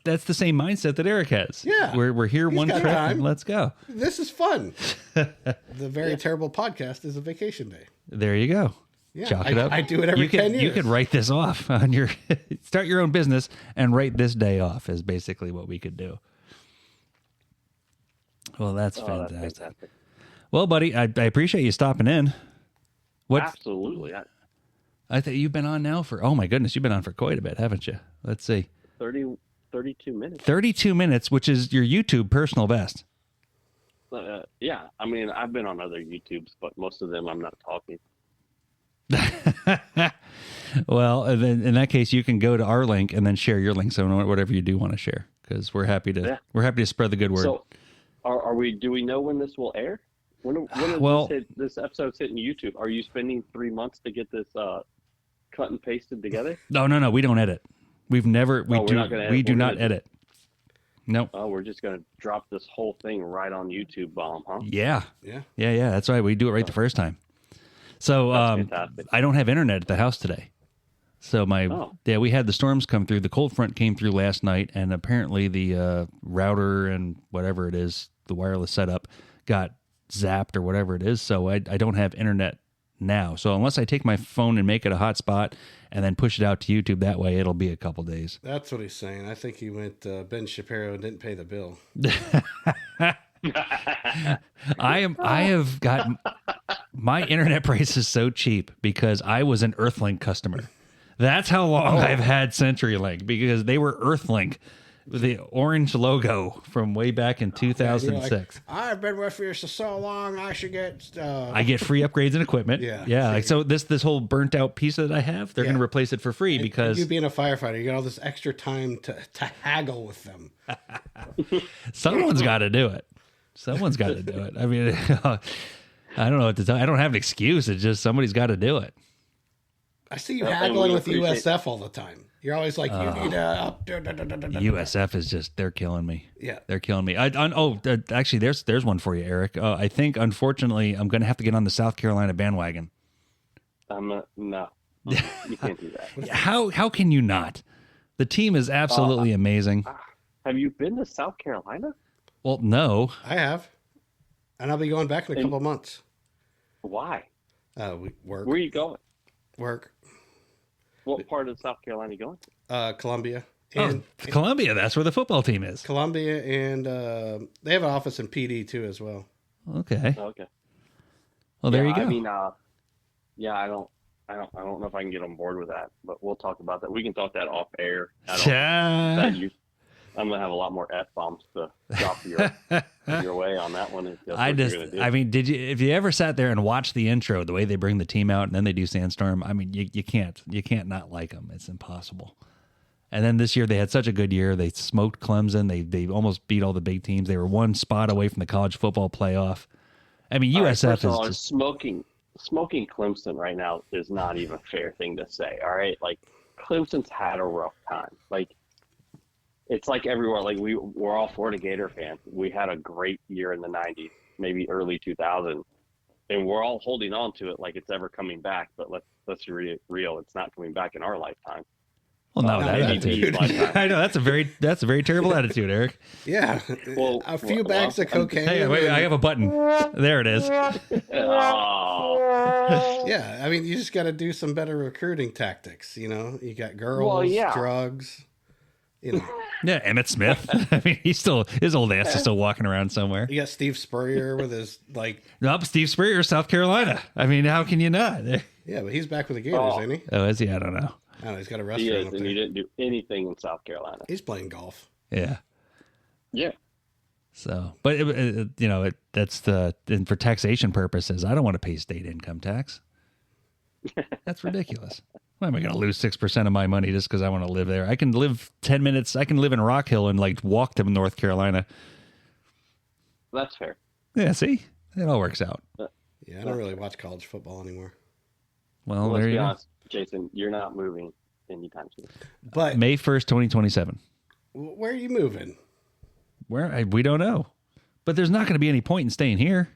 that's the same mindset that Eric has. Yeah, we're here one trip and let's go. This is fun. The very terrible podcast is a vacation day. There you go. Yeah, Chalk it up. I do it every 10 years. You could write this off on your start your own business and write this day off is basically what we could do. Well, that's fantastic. That's fantastic. Well, buddy, I appreciate you stopping in. Absolutely. I think you've been on now for, oh my goodness, you've been on for quite a bit, haven't you? Let's see. 32 minutes. 32 minutes, which is your YouTube personal best. Yeah. I mean, I've been on other YouTubes, but most of them I'm not talking. Well, then in that case, you can go to our link and then share your link. So whatever you do want to share, because we're happy to spread the good word. So, do we know when this will air? When this episode's hitting YouTube? Are you spending 3 months to get this cut and pasted together? No. We don't edit. We do not edit. Nope. Oh, we're just gonna drop this whole thing right on YouTube bomb, huh? Yeah. Yeah. Yeah. That's right. We do it right the first time. So Fantastic. I don't have internet at the house today. So we had the storms come through. The cold front came through last night, and apparently the router and whatever it is, the wireless setup, got zapped or whatever it is. So I don't have internet now. So unless I take my phone and make it a hotspot and then push it out to YouTube that way, it'll be a couple days. That's what he's saying. I think he went Ben Shapiro and didn't pay the bill. I have got my internet price is so cheap because I was an Earthlink customer. That's how long I've had CenturyLink, because they were Earthlink with the orange logo from way back in 2006. Like, I've been with you for so long, I should get I get free upgrades and equipment. Yeah. Like, so this whole burnt out piece that I have, they're going to replace it for free because you being a firefighter, you got all this extra time to haggle with them. someone's got to do it. Someone's got to do it. I mean, I don't know what to tell you. I don't have an excuse. It's just somebody's got to do it. I see you haggling with USF all the time. You're always like, you need a... USF is just, they're killing me. Yeah. They're killing me. Actually, there's one for you, Eric. I think, unfortunately, I'm going to have to get on the South Carolina bandwagon. No, you can't do that. How can you not? The team is absolutely amazing. Have you been to South Carolina? Well, no. I have. And I'll be going back in a couple of months. Why? We work. Where are you going? Work. What part of South Carolina are you going to? Columbia. And Columbia, that's where the football team is. Columbia, and they have an office in PD too as well. Okay. Okay. Well, there you go. I mean, I don't know if I can get on board with that, but we'll talk about that. We can talk that off air. I'm gonna have a lot more F-bombs to drop your way on that one. If you ever sat there and watched the intro, the way they bring the team out and then they do Sandstorm, I mean, you can't not like them. It's impossible. And then this year they had such a good year. They smoked Clemson. They almost beat all the big teams. They were one spot away from the college football playoff. I mean, USF is just smoking Clemson right now is not even a fair thing to say. All right, like Clemson's had a rough time. Like, it's like everywhere. Like we're all Florida Gator fans. We had a great year in the 90s, maybe early 2000s, and we're all holding on to it like it's ever coming back. But let's be real. It's not coming back in our lifetime. Well, no, that attitude. I know that's a very terrible attitude, Eric. Yeah. Well, a few bags of cocaine. Hey, wait, I have a button. There it is. Oh. Yeah, I mean, you just got to do some better recruiting tactics. You know, you got girls, drugs. You know. Yeah, Emmitt Smith. I mean, his old ass is still walking around somewhere. You got Steve Spurrier with his Nope, Steve Spurrier, South Carolina. I mean, how can you not? Yeah, but he's back with the Gators, ain't he? Oh, is he? I don't know. I don't know. He's got a He restaurant is, up and there. he didn't do anything in South Carolina. He's playing golf. Yeah. Yeah. So, but that's and for taxation purposes, I don't want to pay state income tax. That's ridiculous. Why am I going to lose 6% of my money just because I want to live there? I can live 10 minutes. I can live in Rock Hill and walk to North Carolina. That's fair. Yeah, see? It all works out. Yeah, I don't really watch college football anymore. Well, Let's there be you honest, Jason, you're not moving anytime soon. But May 1st, 2027. Where are you moving? We don't know. But there's not going to be any point in staying here.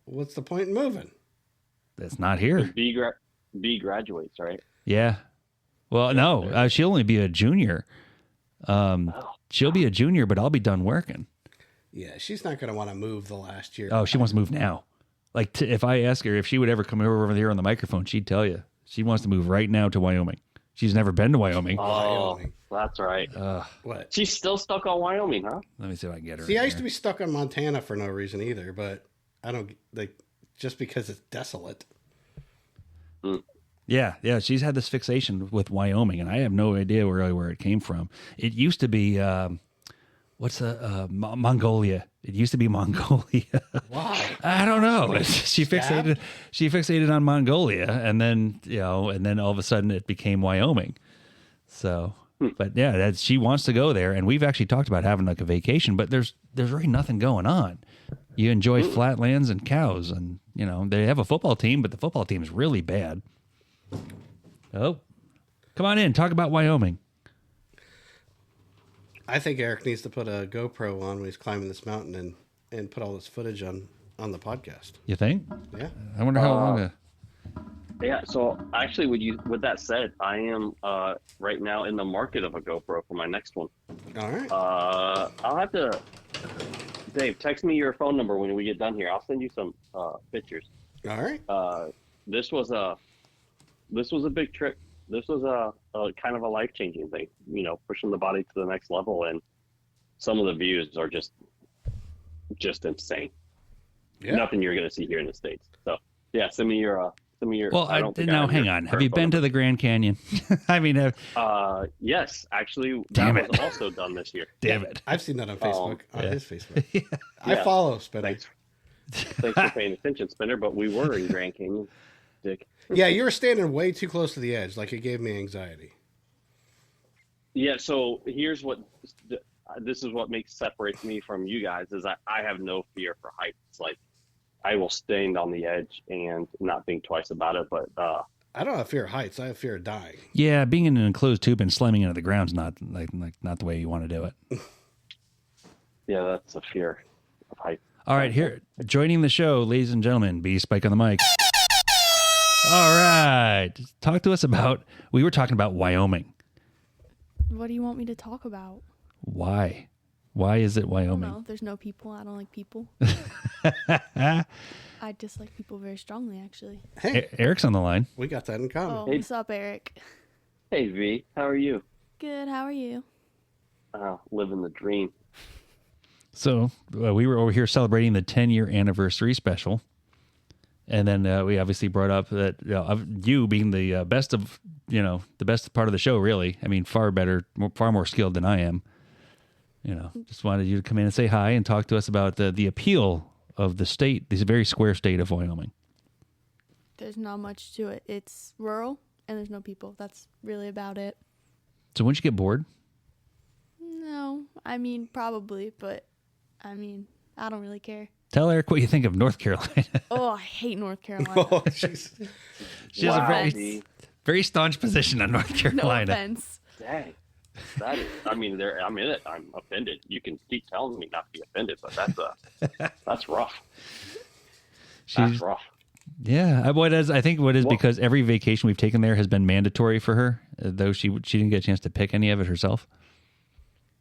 What's the point in moving? That's not here. B graduates, right? Yeah. Well, no, she'll only be a junior. She'll be a junior, but I'll be done working. Yeah, she's not going to want to move the last year. Oh, she wants to move now. Like, if I ask her if she would ever come over here on the microphone, she'd tell you. She wants to move right now to Wyoming. She's never been to Wyoming. Oh, that's right. What? She's still stuck on Wyoming, huh? Let me see if I can get her. See, I used to be stuck on Montana for no reason either, but I don't just because it's desolate. Yeah. She's had this fixation with Wyoming, and I have no idea where it came from. It used to be Mongolia. It used to be Mongolia. Why? I don't know. She fixated on Mongolia, and then all of a sudden it became Wyoming. So, but yeah, she wants to go there, and we've actually talked about having like a vacation, but there's really nothing going on. You enjoy flatlands and cows, and they have a football team, but the football team is really bad. Oh, come on in, talk about Wyoming. I think Eric needs to put a GoPro on when he's climbing this mountain and put all this footage on the podcast. You think? Yeah. I wonder how long. Yeah. So actually, with that said, I am right now in the market of a GoPro for my next one. All right. I'll have to. Dave, text me your phone number when we get done here. I'll send you some pictures. All right. This was a big trip. This was a kind of a life-changing thing, pushing the body to the next level, and some of the views are just insane. Yeah. Nothing you're going to see here in the States. So yeah, send me your. Well, hang on. Have you been to the Grand Canyon? I mean, yes, actually, Damn that it. was also done this year. damn it. I've seen that on Facebook, on yeah. his Facebook. Yeah. I follow Spinner. Thanks for paying attention, Spinner. But we were in Grand Canyon, Dick. Yeah, you were standing way too close to the edge. Like, it gave me anxiety. Yeah. So here's what this is what separates me from you guys is I have no fear for heights. Like, I will stand on the edge and not think twice about it. But I don't have fear of heights. I have fear of dying. Yeah, being in an enclosed tube and slamming into the ground's not not the way you want to do it. yeah, that's a fear of heights. All right, here joining the show, ladies and gentlemen, B Spike on the mic. All right, talk to us about. We were talking about Wyoming. What do you want me to talk about? Why? Why is it I don't Wyoming? know. There's no people. I don't like people. I dislike people very strongly, actually. Hey, Eric's on the line. we got that in common. Oh, Hey. what's up, Eric? Hey V, how are you? Good. How are you? Living the dream. So we were over here celebrating the 10-year anniversary special. And then we obviously brought up that you being the best of, the best part of the show, really. I mean, far better, far more skilled than I am. Just wanted you to come in and say hi and talk to us about the appeal of the state, this very square state of Wyoming. There's not much to it. It's rural and there's no people. That's really about it. So wouldn't you get bored? No, I mean, probably, but I mean, I don't really care. Tell Eric what you think of North Carolina. Oh, I hate North Carolina. Oh, jeez. She has a offense. very, very staunch position on North No Carolina. offense. Dang. That is, I'm in it. I'm offended. You can keep telling me not to be offended, but that's rough. That's rough. Yeah, I think because every vacation we've taken there has been mandatory for her, though she didn't get a chance to pick any of it herself.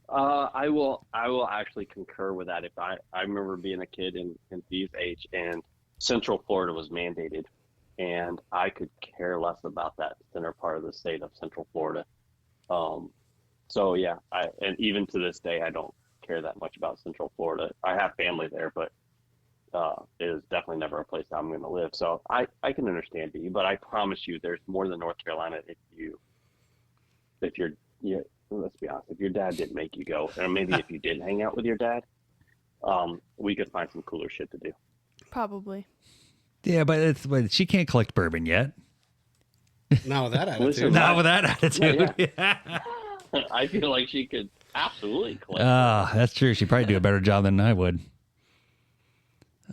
I will actually concur with that. If I remember being a kid in Steve's age, and Central Florida was mandated, and I could care less about that center part of the state of Central Florida. So yeah, and even to this day, I don't care that much about Central Florida. I have family there, but it is definitely never a place I'm going to live. So I can understand you, but I promise you, there's more than North Carolina let's be honest, if your dad didn't make you go, or maybe if you did hang out with your dad, we could find some cooler shit to do. Probably. Yeah, but she can't collect bourbon yet. Not with that attitude. Listen, Not with that attitude. Yeah. I feel like she could absolutely collect. That's true. She'd probably do a better job than I would.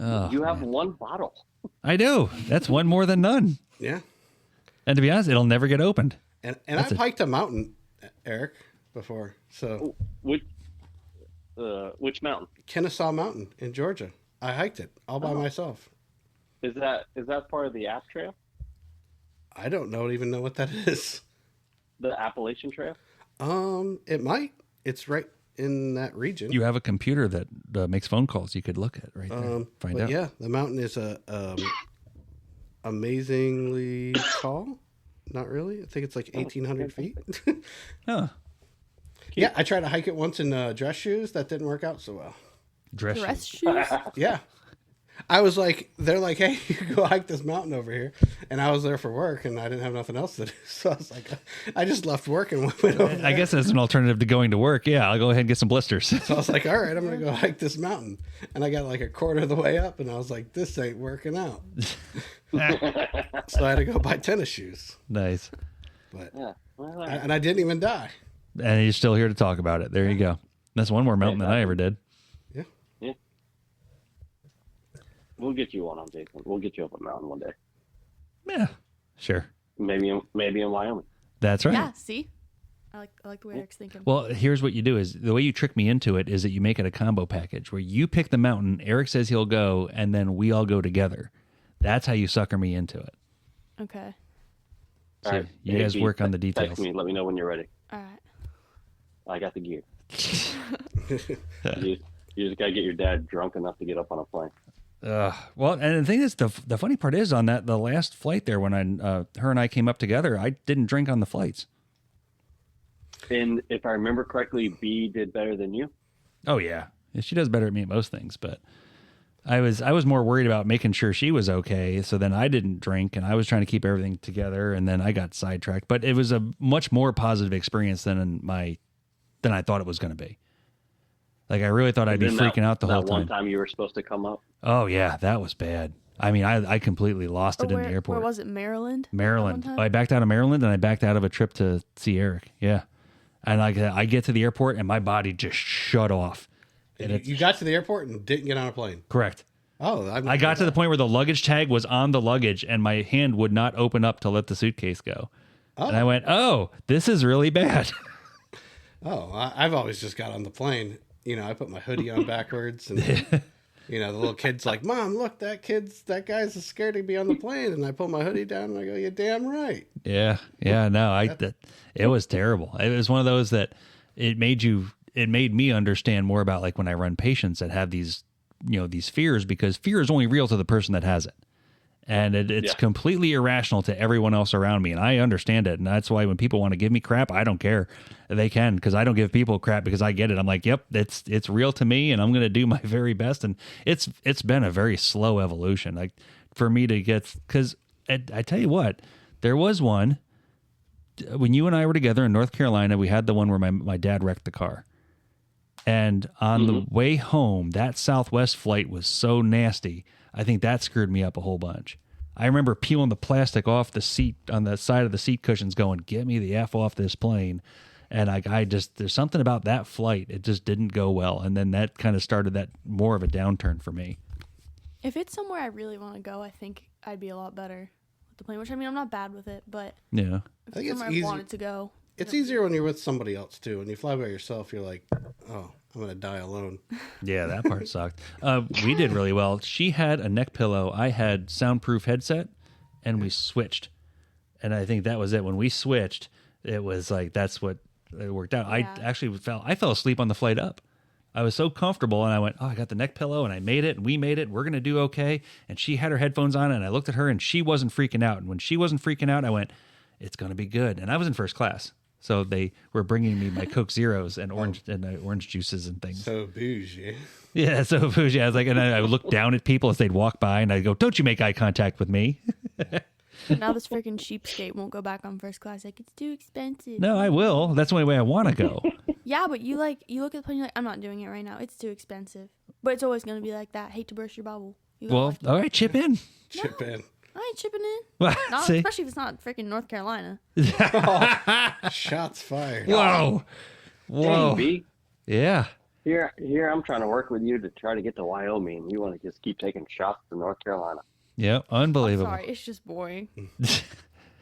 Oh, you have one bottle. I do. That's one more than none. Yeah. And to be honest, it'll never get opened. And I've hiked a mountain, Eric, before. So Which mountain? Kennesaw Mountain in Georgia. I hiked it all by myself. Is that part of the App Trail? I don't even know what that is. The Appalachian Trail? It might. It's right in that region. You have a computer that makes phone calls. You could look at right there. Find out. Yeah, the mountain is amazingly tall. Not really. I think it's like 1,800 feet. Oh, Yeah, I tried to hike it once in dress shoes. That didn't work out so well. dress Dress shoes. shoes? Yeah. I was like, they're like, hey, you can go hike this mountain over here. And I was there for work and I didn't have nothing else to do. So I was like, I just left work and went over there. I guess as an alternative to going to work, yeah, I'll go ahead and get some blisters. So I was like, all right, I'm going to go hike this mountain. And I got like a quarter of the way up and I was like, this ain't working out. So I had to go buy tennis shoes. Nice. But Yeah. Well, and I didn't even die. And you're still here to talk about it. There you go. That's one more mountain than I ever did. Yeah. yeah. We'll get you one on Jason. We'll get you up a mountain one day. Yeah, sure. Maybe in Wyoming. That's right. Yeah, see? I like the way Eric's thinking. Well, here's what you do: is the way you trick me into it is that you make it a combo package where you pick the mountain, Eric says he'll go, and then we all go together. That's how you sucker me into it. Okay. So All right. you guys work on the details. Text me. Let me know when you're ready. All right. I got the gear. you just gotta get your dad drunk enough to get up on a plane. Well, and the thing is, the funny part is on the last flight there when her and I came up together, I didn't drink on the flights. And if I remember correctly, B did better than you. Oh yeah, she does better at me at most things, but I was more worried about making sure she was okay. So then I didn't drink, and I was trying to keep everything together, and then I got sidetracked. But it was a much more positive experience than I thought it was going to be. Like I really thought I'd be freaking out the whole time. That one time you were supposed to come up. Oh yeah, that was bad. I mean, I completely lost it in the airport. Where was it? Maryland. Maryland. I backed out of Maryland, and I backed out of a trip to see Eric. Yeah, and I get to the airport, and my body just shut off. And you got to the airport and didn't get on a plane. Correct. Oh, I got to the point where the luggage tag was on the luggage, and my hand would not open up to let the suitcase go. Oh. And I went, "Oh, this is really bad." Oh, I've always just got on the plane. You know, I put my hoodie on backwards, and you know, the little kid's like, "Mom, look, that guy's scared to be on the plane." And I pull my hoodie down, and I go, "You're damn right." Yeah, no, it was terrible. It was one of those that it made me understand more about like when I run patients that have these, you know, these fears, because fear is only real to the person that has it. And it's completely irrational to everyone else around me. And I understand it. And that's why when people want to give me crap, I don't care. They can, because I don't give people crap because I get it. I'm like, yep, it's real to me, and I'm going to do my very best. And it's been a very slow evolution. Like for me to get, because I tell you what, there was one, when you and I were together in North Carolina, we had the one where my dad wrecked the car. And on the way home, that Southwest flight was so nasty. I think that screwed me up a whole bunch. I remember peeling the plastic off the seat on the side of the seat cushions going, "Get me the F off this plane." And there's something about that flight. It just didn't go well. And then that kind of started that more of a downturn for me. If it's somewhere I really want to go, I think I'd be a lot better with the plane, which I mean, I'm not bad with it, but yeah, if it's somewhere I wanted to go. It's easier when you're with somebody else too. When you fly by yourself, you're like, "Oh, I'm going to die alone." Yeah, that part sucked. We did really well. She had a neck pillow. I had soundproof headset, and we switched. And I think that was it. When we switched, it was like, that's what it worked out. Yeah. I fell asleep on the flight up. I was so comfortable, and I went, "Oh, I got the neck pillow, and I made it, and we made it. We're going to do okay." And she had her headphones on, and I looked at her, and she wasn't freaking out. And when she wasn't freaking out, I went, "It's going to be good." And I was in first class. So they were bringing me my Coke Zeros and orange juices and things. So bougie. Yeah, so bougie. I was like, and I would look down at people as they'd walk by, and I'd go, "Don't you make eye contact with me." Now this freaking cheapskate won't go back on first class. Like, it's too expensive. No, I will. That's the only way I want to go. Yeah, but you look at the plane, you're like, "I'm not doing it right now. It's too expensive." But it's always going to be like that. Hate to burst your bubble. Well, all right, chip in. Chip in. I ain't chipping in. Well, No, see? especially if it's not freaking North Carolina. Shots fired. Whoa. Dang, B. Yeah. Here, I'm trying to work with you to try to get to Wyoming, and you want to just keep taking shots to North Carolina. Yeah, unbelievable. Sorry, it's just boring.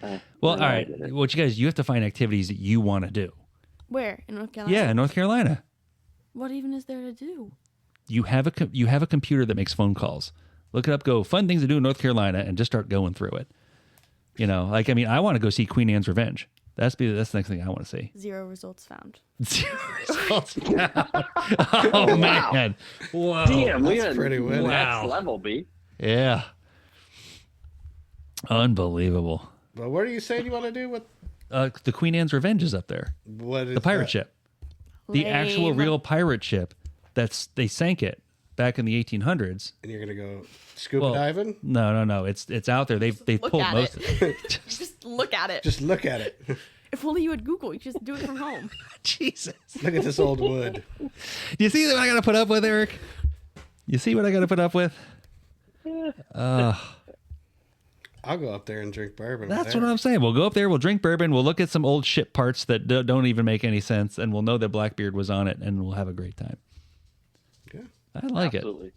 Well, all right. What you have to find activities that you want to do. Where? In North Carolina? Yeah, in North Carolina. What even is there to do? You have a computer that makes phone calls. Look it up, go fun things to do in North Carolina, and just start going through it. You know, like, I mean, I want to go see Queen Anne's Revenge. That's the next thing I want to see. 0 results found. 0 results found. Oh, man. Whoa. Damn, That's pretty winning. Wow. Next level, B. Yeah. Unbelievable. But what are you saying you want to do with The Queen Anne's Revenge is up there. what is The pirate that? ship. The actual Lame. real pirate ship. They sank it back in the 1800s. And you're gonna go scuba diving? No. It's out there. They've Look pulled at most it. of it. Just look at it. Just look at it. If only you would Google, you just do it from home. Jesus. Look at this old wood. Do you see what I got to put up with, Eric? You see what I got to put up with? I'll go up there and drink bourbon. That's what I'm saying. We'll go up there, we'll drink bourbon, we'll look at some old ship parts that don't even make any sense, and we'll know that Blackbeard was on it, and we'll have a great time. Yeah. I like Absolutely.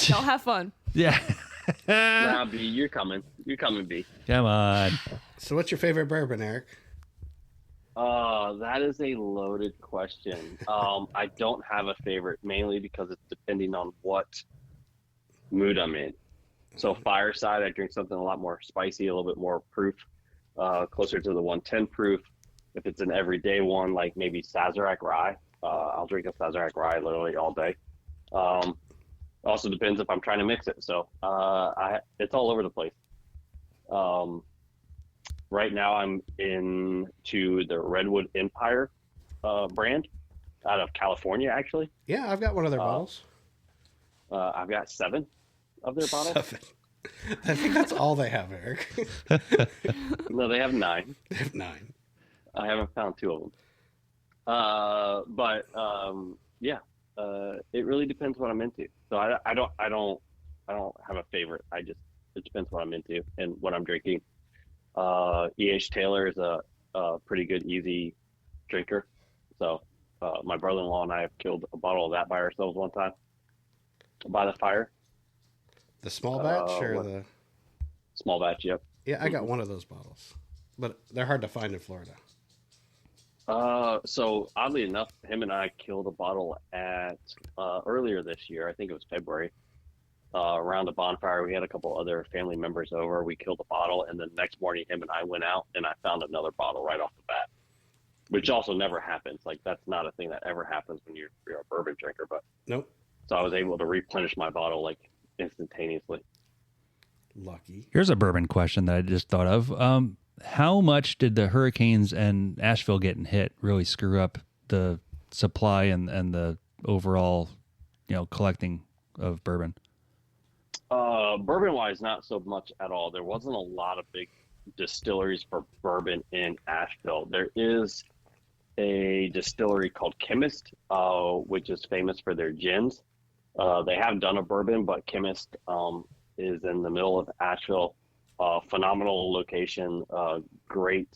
Y'all have fun. it. Yeah. Nah, B, you're coming. You're coming, B. Come on. So what's your favorite bourbon, Eric? That is a loaded question. I don't have a favorite, mainly because it's depending on what mood I'm in. So fireside, I drink something a lot more spicy, a little bit more proof, closer to the 110 proof. If it's an everyday one, like maybe Sazerac Rye, I'll drink a Sazerac Rye literally all day. Also depends if I'm trying to mix it. So it's all over the place. Right now I'm into the Redwood Empire brand out of California, actually. Yeah, I've got one of their bottles. I've got 7 of their bottles. 7. I think that's all they have, Eric. No, they have 9. They have 9. I haven't found 2 of them. Yeah, it really depends what I'm into. So I don't have a favorite. It depends what I'm into and what I'm drinking. E.H. Taylor is a pretty good, easy drinker. So my brother-in-law and I have killed a bottle of that by ourselves one time by the fire. The small batch or the small batch? Yep. Yeah, I got one of those bottles, but they're hard to find in Florida. So oddly enough, him and I killed a bottle at earlier this year. I think it was February. Around a bonfire, we had a couple other family members over. We killed a bottle, and the next morning, him and I went out, and I found another bottle right off the bat, which also never happens. Like, that's not a thing that ever happens when you're a bourbon drinker. But nope. So I was able to replenish my bottle like instantaneously. Lucky. Here's a bourbon question that I just thought of. How much did the hurricanes and Asheville getting hit really screw up the supply and the overall, collecting of bourbon? Bourbon wise, not so much at all. There wasn't a lot of big distilleries for bourbon in Asheville. There is a distillery called Chemist, which is famous for their gins. They have done a bourbon, but Chemist is in the middle of Asheville. Phenomenal location, great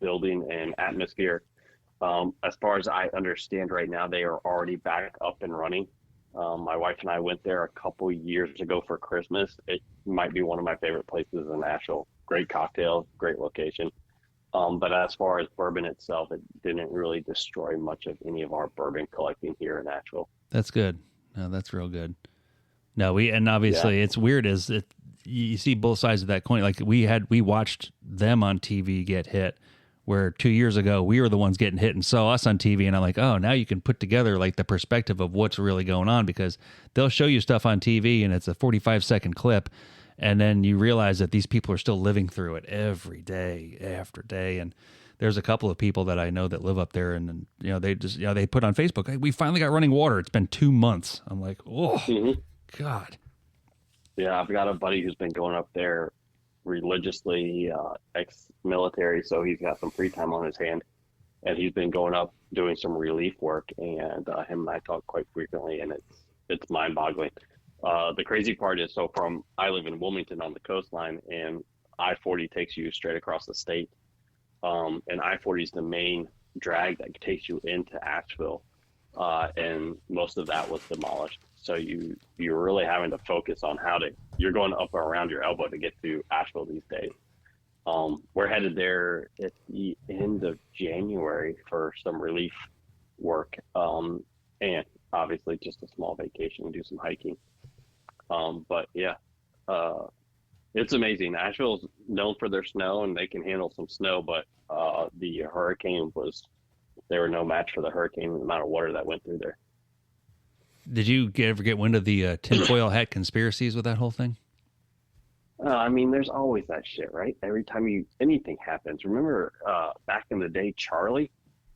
building and atmosphere. As far as I understand right now, they are already back up and running. My wife and I went there a couple years ago for Christmas. It might be one of my favorite places in Asheville. Great cocktails, great location. But as far as bourbon itself, it didn't really destroy much of any of our bourbon collecting here in Asheville. That's good. No, that's real good. No, obviously it's weird as you see both sides of that coin. Like we watched them on TV get hit, where 2 years ago we were the ones getting hit and saw us on TV, and I'm like, oh, now you can put together like the perspective of what's really going on, because they'll show you stuff on TV and it's a 45-second clip, and then you realize that these people are still living through it every day after day. And there's a couple of people that I know that live up there, and they just they put on Facebook, hey, we finally got running water. It's been 2 months. I'm like, oh God. Yeah, I've got a buddy who's been going up there religiously, ex-military, so he's got some free time on his hand, and he's been going up doing some relief work, and him and I talk quite frequently, and it's mind-boggling. The crazy part is, I live in Wilmington on the coastline, and I-40 takes you straight across the state, and I-40 is the main drag that takes you into Asheville, and most of that was demolished. So you're really having to focus on you're going up around your elbow to get to Asheville these days. We're headed there at the end of January for some relief work, and obviously just a small vacation and do some hiking. But yeah, it's amazing. Asheville's known for their snow, and they can handle some snow, but the hurricane they were no match for the hurricane and the amount of water that went through there. Did you ever get wind of the tinfoil hat conspiracies with that whole thing? I mean, there's always that shit, right? Every time anything happens. Remember back in the day, Charlie?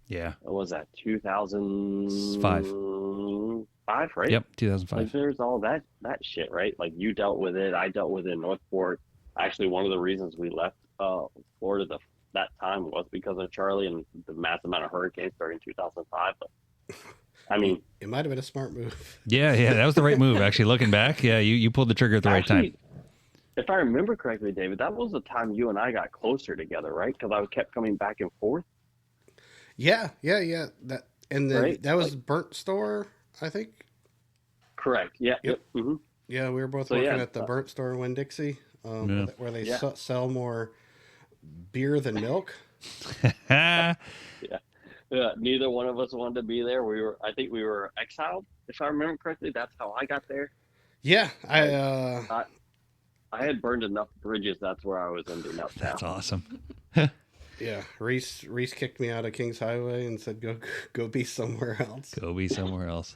Yeah. What was that, 2005, right? Yep, 2005. Like, there's all that shit, right? Like, you dealt with it, I dealt with it in Northport. Actually, one of the reasons we left Florida that time was because of Charlie and the massive amount of hurricanes starting in 2005. But I mean, it might have been a smart move. Yeah, that was the right move. Actually, looking back, yeah, you pulled the trigger at the right time. If I remember correctly, David, that was the time you and I got closer together, right? Because I kept coming back and forth. Yeah. That right? That was Burnt Store, I think. Correct. Yeah. Yep. Mm-hmm. Yeah, we were both working at the Burnt Store in Winn-Dixie, where they sell more beer than milk. Yeah. Neither one of us wanted to be there. I think we were exiled, if I remember correctly. That's how I got there. Yeah, I had burned enough bridges. That's where I was ending up now. That's awesome. yeah. Reese kicked me out of Kings Highway and said go be somewhere else. Go be somewhere else.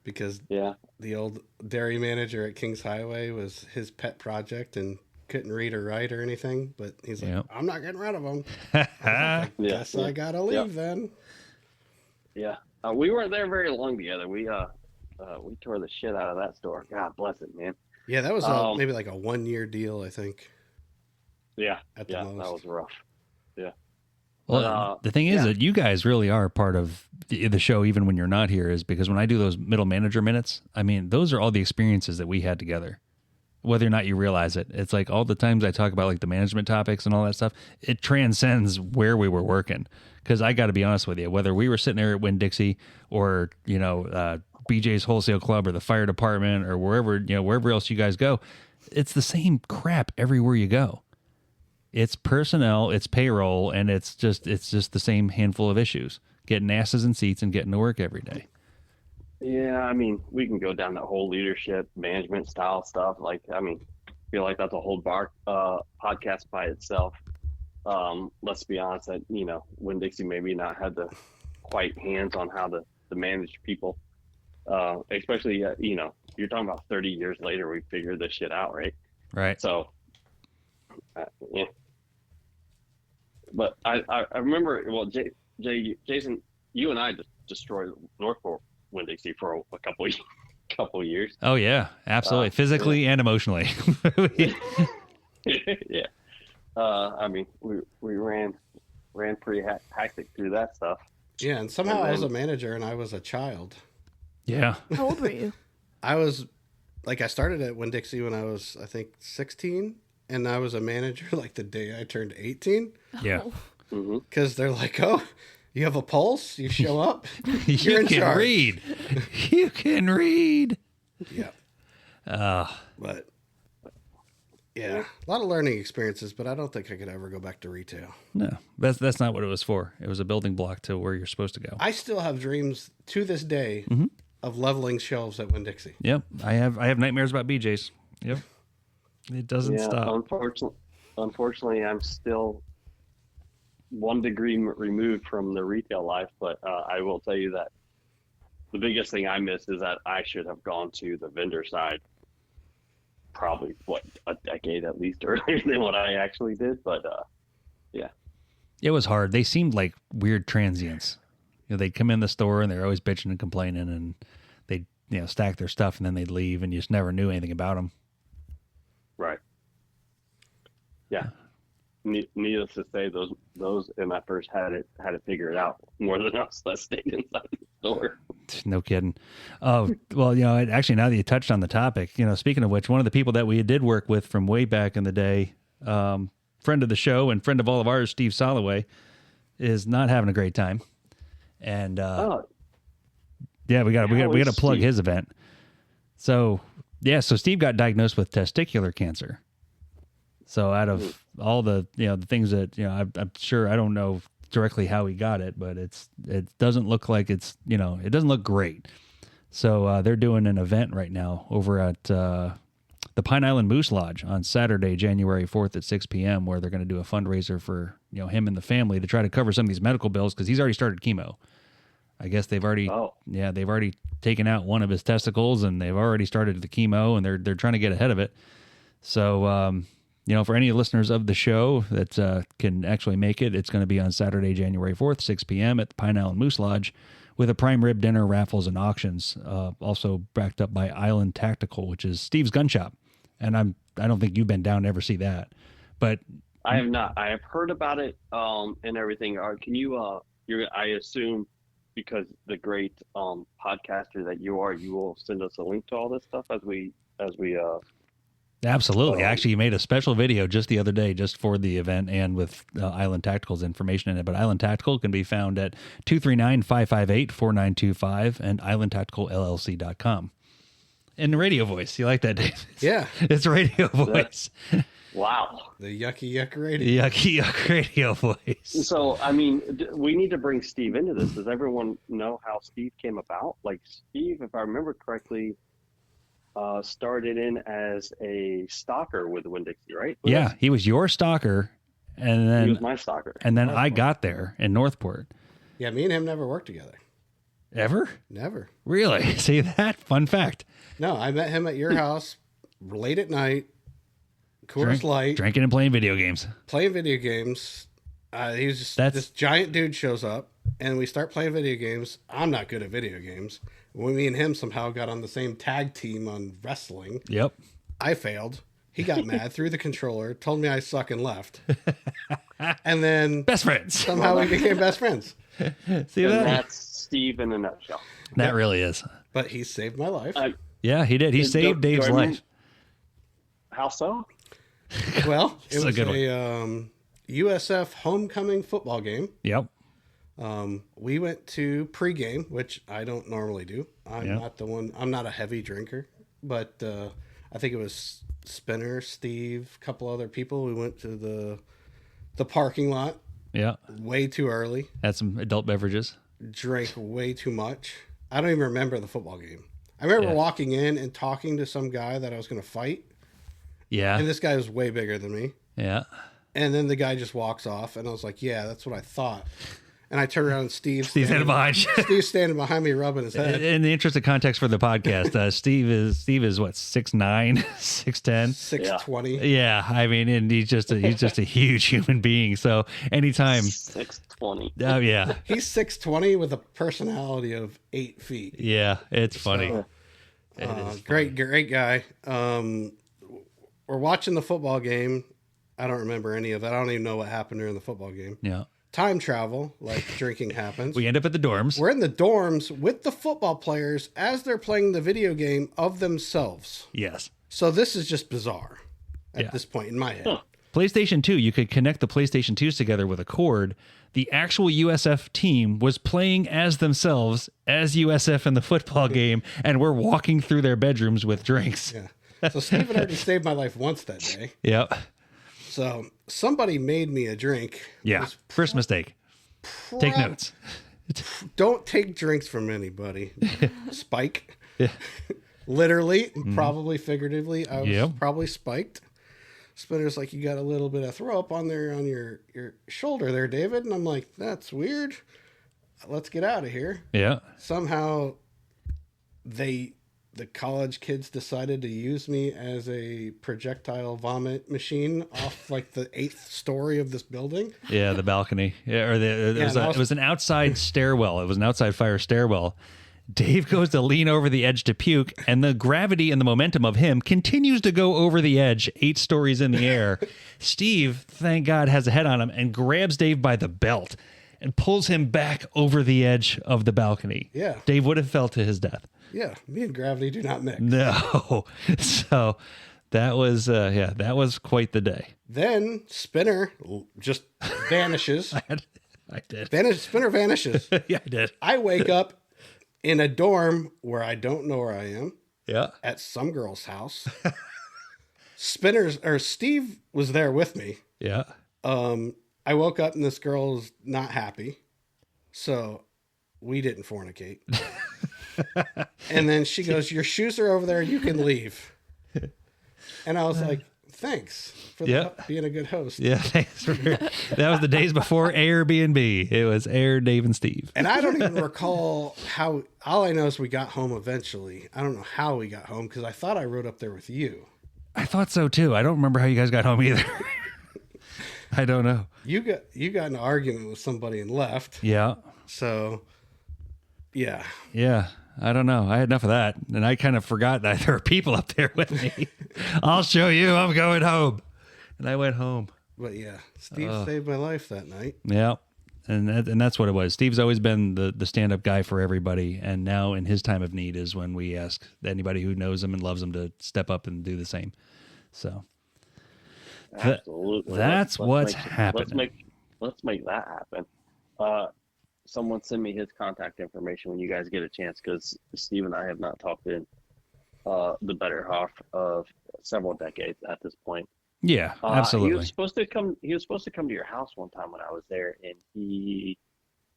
Because yeah, the old dairy manager at Kings Highway was his pet project and couldn't read or write or anything. But he's like, I'm not getting rid of him. I guess I gotta leave then. Yeah, we weren't there very long together. We tore the shit out of that store. God bless it, man. Yeah, that was maybe like a 1-year deal, I think. Yeah, at the most. That was rough. Yeah. Well, the thing is that you guys really are part of the show, even when you're not here, is because when I do those middle manager minutes, I mean, those are all the experiences that we had together, whether or not you realize it. It's like all the times I talk about like the management topics and all that stuff, it transcends where we were working. Because I got to be honest with you, whether we were sitting there at Winn-Dixie or, BJ's Wholesale Club or the fire department or wherever else you guys go, it's the same crap everywhere you go. It's personnel, it's payroll, and it's just the same handful of issues. Getting asses in seats and getting to work every day. Yeah, I mean, we can go down that whole leadership, management style stuff. Like, I mean, I feel like that's a whole podcast by itself. Let's be honest, that Winn-Dixie maybe not had the quite hands on how to manage people. Especially, you're talking about 30 years later, we figured this shit out, right? Right. So, yeah. But I remember, well, Jason, you and I just destroyed Northport Winn-Dixie for a couple years. Oh yeah, absolutely, physically and emotionally. Yeah. I mean, we ran pretty hectic through that stuff. Yeah, and somehow I was a manager and I was a child. Yeah. How old were you? I started at Winn-Dixie when I was, I think, 16, and I was a manager like the day I turned 18. Yeah. Because they're like, oh, you have a pulse? You show up? You can read. You can read. Yeah. But, yeah, a lot of learning experiences, but I don't think I could ever go back to retail. No, that's not what it was for. It was a building block to where you're supposed to go. I still have dreams to this day of leveling shelves at Winn-Dixie. Yep. I have nightmares about BJ's. Yep. It doesn't stop. Unfortunately, I'm still 1 degree removed from the retail life, but I will tell you that the biggest thing I miss is that I should have gone to the vendor side probably a decade at least earlier than what I actually did. But yeah, it was hard. They seemed like weird transients. They'd come in the store and they're always bitching and complaining, and they'd stack their stuff and then they'd leave, and you just never knew anything about them. Right. Yeah. Needless to say, those MFers had it figured out more than us that stayed inside the store. No kidding. Oh, well, actually, now that you touched on the topic, speaking of which, one of the people that we did work with from way back in the day, friend of the show and friend of all of ours, Steve Soloway, is not having a great time. And yeah, we got to plug his event. So Steve got diagnosed with testicular cancer. So out of all the the things that I'm sure, I don't know directly how he got it, but it doesn't look like it doesn't look great. So they're doing an event right now over at the Pine Island Moose Lodge on Saturday, January 4th at 6 p.m., where they're going to do a fundraiser for him and the family to try to cover some of these medical bills, because he's already started chemo. I guess they've already taken out one of his testicles, and they've already started the chemo, and they're trying to get ahead of it. So for any listeners of the show that can actually make it, it's going to be on Saturday, January 4th, 6 p.m. at the Pine Island Moose Lodge, with a prime rib dinner, raffles, and auctions. Also backed up by Island Tactical, which is Steve's gun shop. And I don't think you've been down to ever see that, but I have not. I have heard about it and everything. Can you? I assume, because the great podcaster that you are, you will send us a link to all this stuff as we. Absolutely. Actually, you made a special video just the other day just for the event and with Island Tactical's information in it. But Island Tactical can be found at 239-558-4925 and islandtacticalllc.com. In the radio voice. You like that, Dave? Yeah. It's radio voice. Wow. The Yucky Yuck Radio. Yucky Yuck Radio voice. So, I mean, we need to bring Steve into this. Does everyone know how Steve came about? Like, Steve, if I remember correctly, started in as a stalker with Winn-Dixie, right? Yeah, he was your stalker, and then He was my stalker. and then I got there in Northport. Yeah, me and him never worked together. Ever? Never. Really? See that? Fun fact. No, I met him at your house late at night. Coors Light, Drinking and playing video games. playing video games. He was just this giant dude shows up, and we start playing video games. I'm not good at video games. Me and him somehow got on the same tag team on wrestling. Yep. I failed. He got mad, threw the controller, told me I suck, and left. And then Best friends. somehow we became best friends. See And that? that's Steve in a nutshell. That really is. But he saved my life. Yeah, he did. He saved Dave's I remember- life. How so? Well, it is a was good a USF homecoming football game. Yep. We went to pregame, which I don't normally do. I'm Yeah. not the one. I'm not a heavy drinker, but I think it was Spinner, Steve, a couple other people. We went to the parking lot Yeah. way too early. Had some adult beverages. Drank way too much. I don't even remember the football game. I remember Yeah. walking in and talking to some guy that I was going to fight, Yeah. and this guy was way bigger than me. Yeah. And then the guy just walks off, and I was like, "Yeah, that's what I thought." And I turned around, and Steve's standing behind you. Steve's standing behind me, rubbing his head. In the interest of context for the podcast, Steve is what, 6'9", 6'10"? 620. Yeah, I mean, and he's just a huge human being. So anytime, 620. oh yeah, He's 620 with a personality of 8 feet. yeah, it's funny. So, great guy. We're watching the football game. I don't remember any of that. I don't even know what happened during the football game. Yeah, Time travel, like drinking happens. we end up at the dorms. We're in the dorms with the football players as they're playing the video game of themselves. Yes, So this is just bizarre at Yeah. this point in my head. PlayStation 2. You could connect the PlayStation 2s together with a cord. The actual USF team was playing as themselves as USF in the football game, and we're walking through their bedrooms with drinks. Yeah. So Steve had already saved my life once that day. Yep. So somebody made me a drink. Yeah. First mistake. Take notes. Don't take drinks from anybody. Spike. Literally, probably figuratively, I was Yep. probably spiked. Spinner's like, "You got a little bit of throw up on there on your shoulder there, David." And I'm like, "That's weird. Let's get out of here." Yeah. Somehow the college kids decided to use me as a projectile vomit machine off like the 8th story of this building. Yeah, the balcony. Yeah, or it was an outside stairwell. It was an outside fire stairwell. Dave goes to lean over the edge to puke, and the gravity and the momentum of him continues to go over the edge 8 stories in the air. Steve, thank God, has a head on him and grabs Dave by the belt and pulls him back over the edge of the balcony. Yeah. Dave would have fell to his death. Yeah, me and gravity do not mix. No. So that was quite the day. Then Spinner just vanishes. I did. Spinner vanishes. Yeah, I did. I wake up in a dorm where I don't know where I am Yeah. at some girl's house. Steve was there with me. Yeah. I woke up and this girl's not happy. So we didn't fornicate. And then she goes, "Your shoes are over there. You can leave." And I was like, "Thanks for being a good host." Yeah, thanks for that was the days before Airbnb. It was Air, Dave, and Steve. And I don't even recall how. All I know is we got home eventually. I don't know how we got home because I thought I rode up there with you. I thought so too. I don't remember how you guys got home either. I don't know. You got in an argument with somebody and left. Yeah. So, yeah. Yeah. I don't know. I had enough of that. And I kind of forgot that there were people up there with me. I'll show you. I'm going home. And I went home. But yeah, Steve saved my life that night. Yeah. And that's what it was. Steve's always been the stand-up guy for everybody. And now in his time of need is when we ask anybody who knows him and loves him to step up and do the same. So Absolutely. That's what's happening. Let's make that happen. Someone send me his contact information when you guys get a chance, because Steve and I have not talked in the better half of several decades at this point. Yeah, He absolutely. was supposed to come. He was supposed to come to your house one time when I was there, and he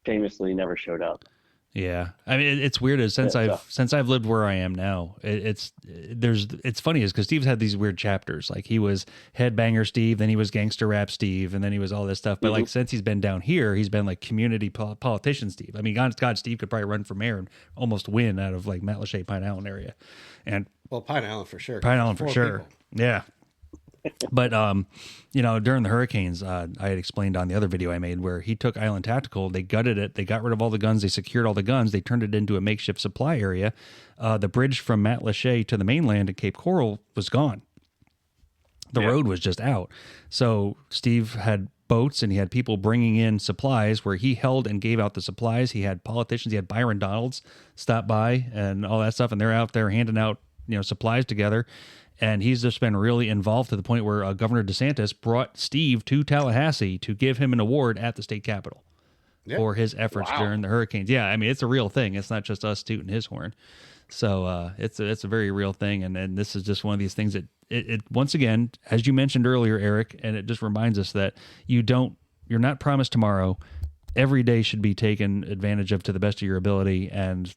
famously never showed up. Yeah, I mean it's weird as since I've lived where I am now. It's funny is because Steve's had these weird chapters. Like he was headbanger Steve, then he was gangster rap Steve, and then he was all this stuff. But like since he's been down here, he's been like community politician Steve. I mean, God, Steve could probably run for mayor and almost win out of like Matt Lachey, Pine Island area, and Well, Pine Island for sure. Pine Island for 4 sure. people. Yeah. But, during the hurricanes, I had explained on the other video I made where he took Island Tactical, they gutted it, they got rid of all the guns, they secured all the guns, they turned it into a makeshift supply area. The bridge from Matt Lachey to the mainland at Cape Coral was gone. The road was just out. So Steve had boats and he had people bringing in supplies where he held and gave out the supplies. He had politicians, he had Byron Donalds stop by and all that stuff. And they're out there handing out, supplies together. And he's just been really involved to the point where Governor DeSantis brought Steve to Tallahassee to give him an award at the state capitol for his efforts during the hurricanes. Yeah, I mean, it's a real thing. It's not just us tooting his horn. So it's a very real thing. And this is just one of these things that it once again, as you mentioned earlier, Eric, and it just reminds us that you're not promised tomorrow. Every day should be taken advantage of to the best of your ability. And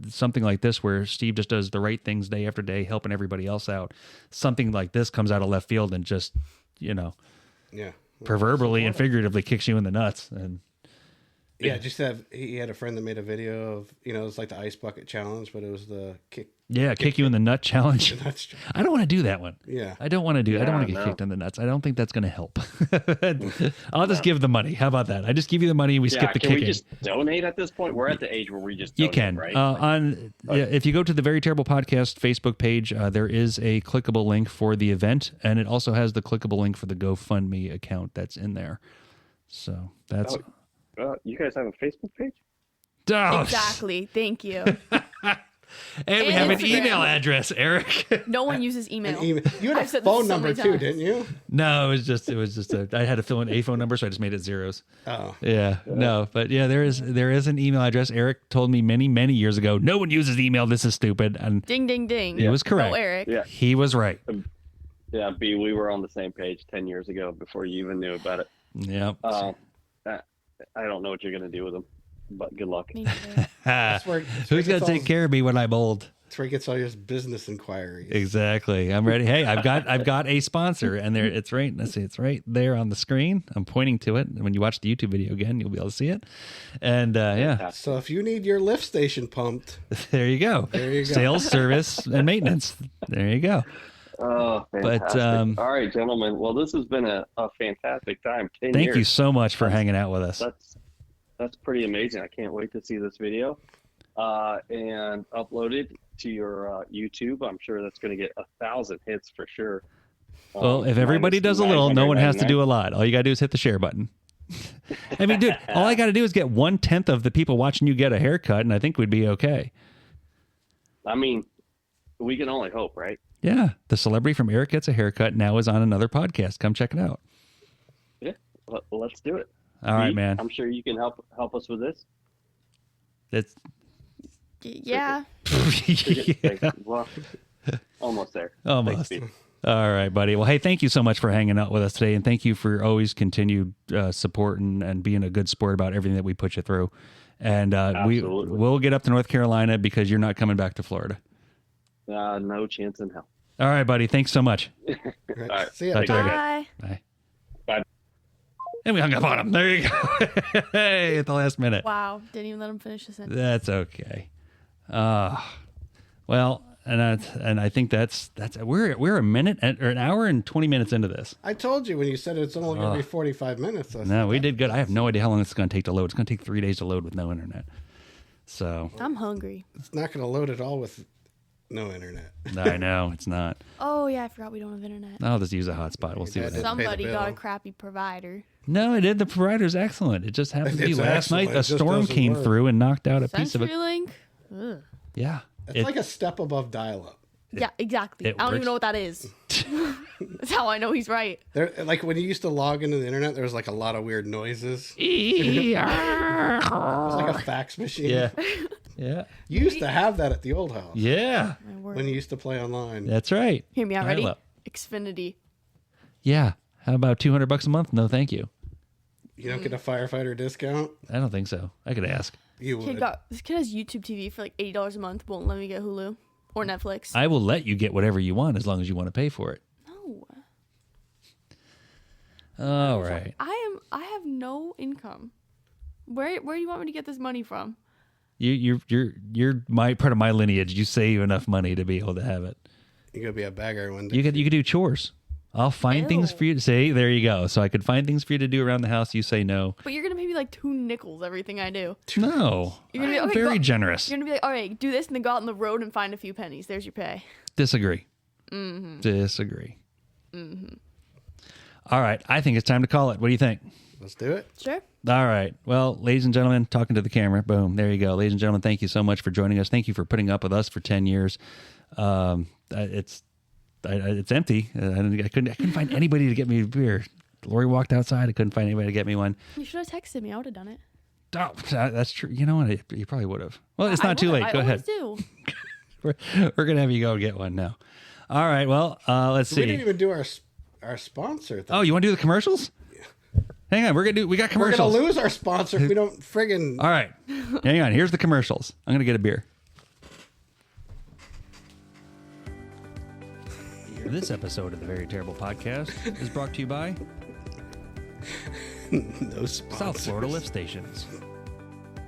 something like this where Steve just does the right things day after day, helping everybody else out. Something like this comes out of left field and just, proverbially and figuratively kicks you in the nuts. And yeah, he had a friend that made a video of, it's like the ice bucket challenge, but it was the kick. Yeah, kick you in the nut challenge. I don't want to do that one. Yeah. I don't want to do I don't want to get kicked in the nuts. I don't think that's going to help. I'll just give the money. How about that? I just give you the money and we skip the kicking. Can we just donate at this point? We're at the age where we just donate, you can. right? If you go to the Very Terrible Podcast Facebook page, there is a clickable link for the event, and it also has the clickable link for the GoFundMe account that's in there. So that's... you guys have a Facebook page? Oh, Exactly. Thank you. and we have an email address, Eric. No one uses email. You had a I've said this phone so number many too, times. didn't you? No, it was just I had to fill in a phone number, so I just made it zeros. Oh. Yeah. No, but yeah, there is an email address. Eric told me many, many years ago, no one uses email. This is stupid. And Ding, ding, ding. he was correct. No, Eric. Yeah. He was right. Yeah, B, we were on the same page 10 years ago before you even knew about it. Yep. I don't know what you're going to do with them, but good luck. Me too. That's where Who's going to take care of me when I'm old? That's where he gets all your business inquiries. Exactly. I'm ready. Hey, I've got a sponsor, and there it's right. Let's see, it's right there on the screen. I'm pointing to it. And when you watch the YouTube video again, you'll be able to see it. And yeah, So if you need your lift station pumped, there you go. There you go. Sales, service, and maintenance. There you go. Oh, fantastic. But all right, gentlemen. Well, this has been a fantastic time. 10 thank years. you so much for hanging out with us. That's pretty amazing. I can't wait to see this video and upload it to your YouTube. I'm sure that's going to get 1,000 hits for sure. Well, if everybody does a little, no one has to do a lot. All you got to do is hit the share button. I mean, dude, all I got to do is get 1/10 of the people watching you get a haircut, and I think we'd be okay. I mean, we can only hope, right? Yeah. The celebrity from Eric Gets a Haircut now is on another podcast. Come check it out. Yeah, well, let's do it. All right, man. I'm sure you can help us with this. It's Yeah. yeah. Well, almost there. Almost. Thanks, Steve. All right, buddy. Well, hey, thank you so much for hanging out with us today, and thank you for always continued support and being a good sport about everything that we put you through. And Absolutely. we'll get up to North Carolina because you're not coming back to Florida. No chance in hell. All right, buddy. Thanks so much. right? right. See ya. Talk to you later. Bye. Bye. Bye. And we hung up on him. There you go. Hey, at the last minute. Wow. Didn't even let him finish the sentence. That's okay. Well, and I think that's we're a minute or an hour and 20 minutes into this. I told you when you said it's only going to be 45 minutes. No, we did good. I have no idea how long it's going to take to load. It's going to take 3 days to load with no internet. So I'm hungry. It's not going to load at all with no internet. I know it's not. Oh, yeah. I forgot we don't have internet. I'll just use a hotspot. We'll see what happens. Somebody pay the got a bill. crappy provider. No, it did. The provider's excellent. It just happened to be It's last night. excellent. It A just storm doesn't came work. through and knocked out a piece of it. CenturyLink? Ugh. Yeah. It's like a step above dial-up. Yeah, exactly. it I don't works. even know what that is. That's how I know he's right. There, like when you used to log into the internet, there was like a lot of weird noises. Yeah. It was like a fax machine. Yeah. Yeah. You used to have that at the old house Yeah. My word. when you used to play online. That's right. Hear me out. Ready? Dial-up. Xfinity. Yeah. How about $200 a month? No, thank you. You don't get a firefighter discount? I don't think so. I could ask. You would. This kid has YouTube TV for like $80 a month. Won't let me get Hulu or Netflix. I will let you get whatever you want as long as you want to pay for it. No. All right. I have no income. Where do you want me to get this money from? You're my part of my lineage. You save enough money to be able to have it. You're gonna be a beggar one day. You could do chores. I'll find things for you to say. There you go. So I could find things for you to do around the house. You say no. But you're gonna pay me like 2 nickels everything I do. No. You're gonna be I'm very generous. You're gonna be like, all right, do this and then go out on the road and find a few pennies. There's your pay. Disagree. Mm-hmm. Disagree. Mm-hmm. All right. I think it's time to call it. What do you think? Let's do it. Sure. All right. Well, ladies and gentlemen, talking to the camera. Boom. There you go. Ladies and gentlemen, thank you so much for joining us. Thank you for putting up with us for 10 years. It's empty. I couldn't find anybody to get me a beer. Lori walked outside. I couldn't find anybody to get me one. You should have texted me. I would have done it. Oh, that's true. You know what? You probably would have. Well, it's not too late. Go ahead. Do. We're going to have you go get one now. All right. Well, let's see. We didn't even do our sponsor thing. Oh, you want to do the commercials? Hang on. We got commercials. We're going to lose our sponsor if we don't friggin'. All right. Hang on. Here's the commercials. I'm going to get a beer. This episode of the Very Terrible Podcast is brought to you by No sponsors. South Florida Lift Stations.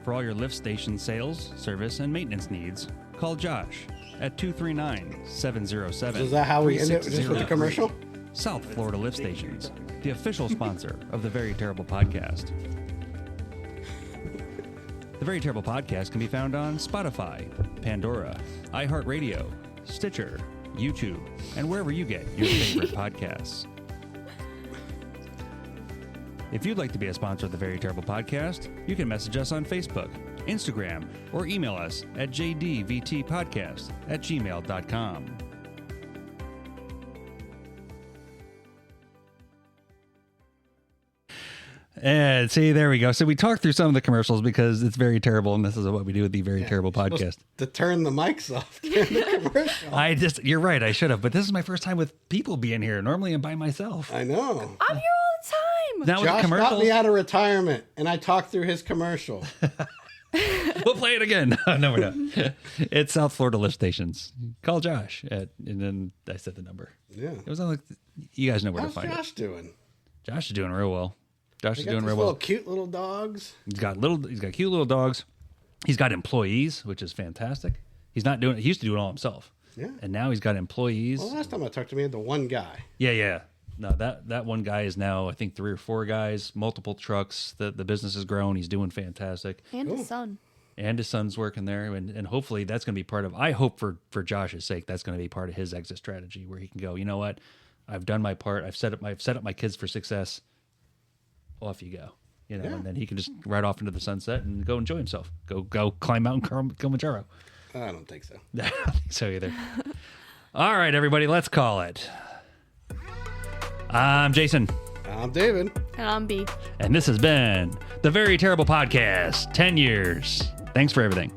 For all your lift station sales, service, and maintenance needs, call Josh at 239-707. Is that how we end it? Just with the commercial? South Florida Lift Stations, the official sponsor of the Very Terrible Podcast. The Very Terrible Podcast can be found on Spotify, Pandora, iHeartRadio, Stitcher, YouTube, and wherever you get your favorite podcasts. If you'd like to be a sponsor of the Very Terrible Podcast, you can message us on Facebook, Instagram, or email us at jdvtpodcast@gmail.com. And see, there we go. So we talked through some of the commercials because it's very terrible, and this is what we do with the Very Terrible Podcast. To turn the mics off during the commercial. You're right, I should have, but this is my first time with people being here. Normally I'm by myself. I know. I'm here all the time. Now with the Josh got commercials, me out of retirement, and I talked through his commercial. we'll play it again. No, we're not. It's South Florida Lift Stations. Call Josh, and then I said the number. Yeah. It was on like, you guys know where How's to find Josh it. doing? Josh is doing real well. Josh is They got doing these real little well. cute little dogs. He's got cute little dogs. He's got employees, which is fantastic. He used to do it all himself. Yeah. And now he's got employees. Well, last time I talked to him, he had the one guy. Yeah. No, that one guy is now, I think, 3 or 4 guys, multiple trucks. The business has grown. He's doing fantastic. And his son. And his son's working there. And hopefully that's going to be part of, I hope for Josh's sake, that's going to be part of his exit strategy where he can go, you know what? I've done my part. I've set up my kids for success. Off you go. You know, Yeah. and then he can just ride off into the sunset and go enjoy himself. Go climb Mount Kilimanjaro. I don't think so. I don't think so either. All right, everybody, let's call it. I'm Jason. I'm David. And I'm B. And this has been the Very Terrible Podcast. 10 years. Thanks for everything.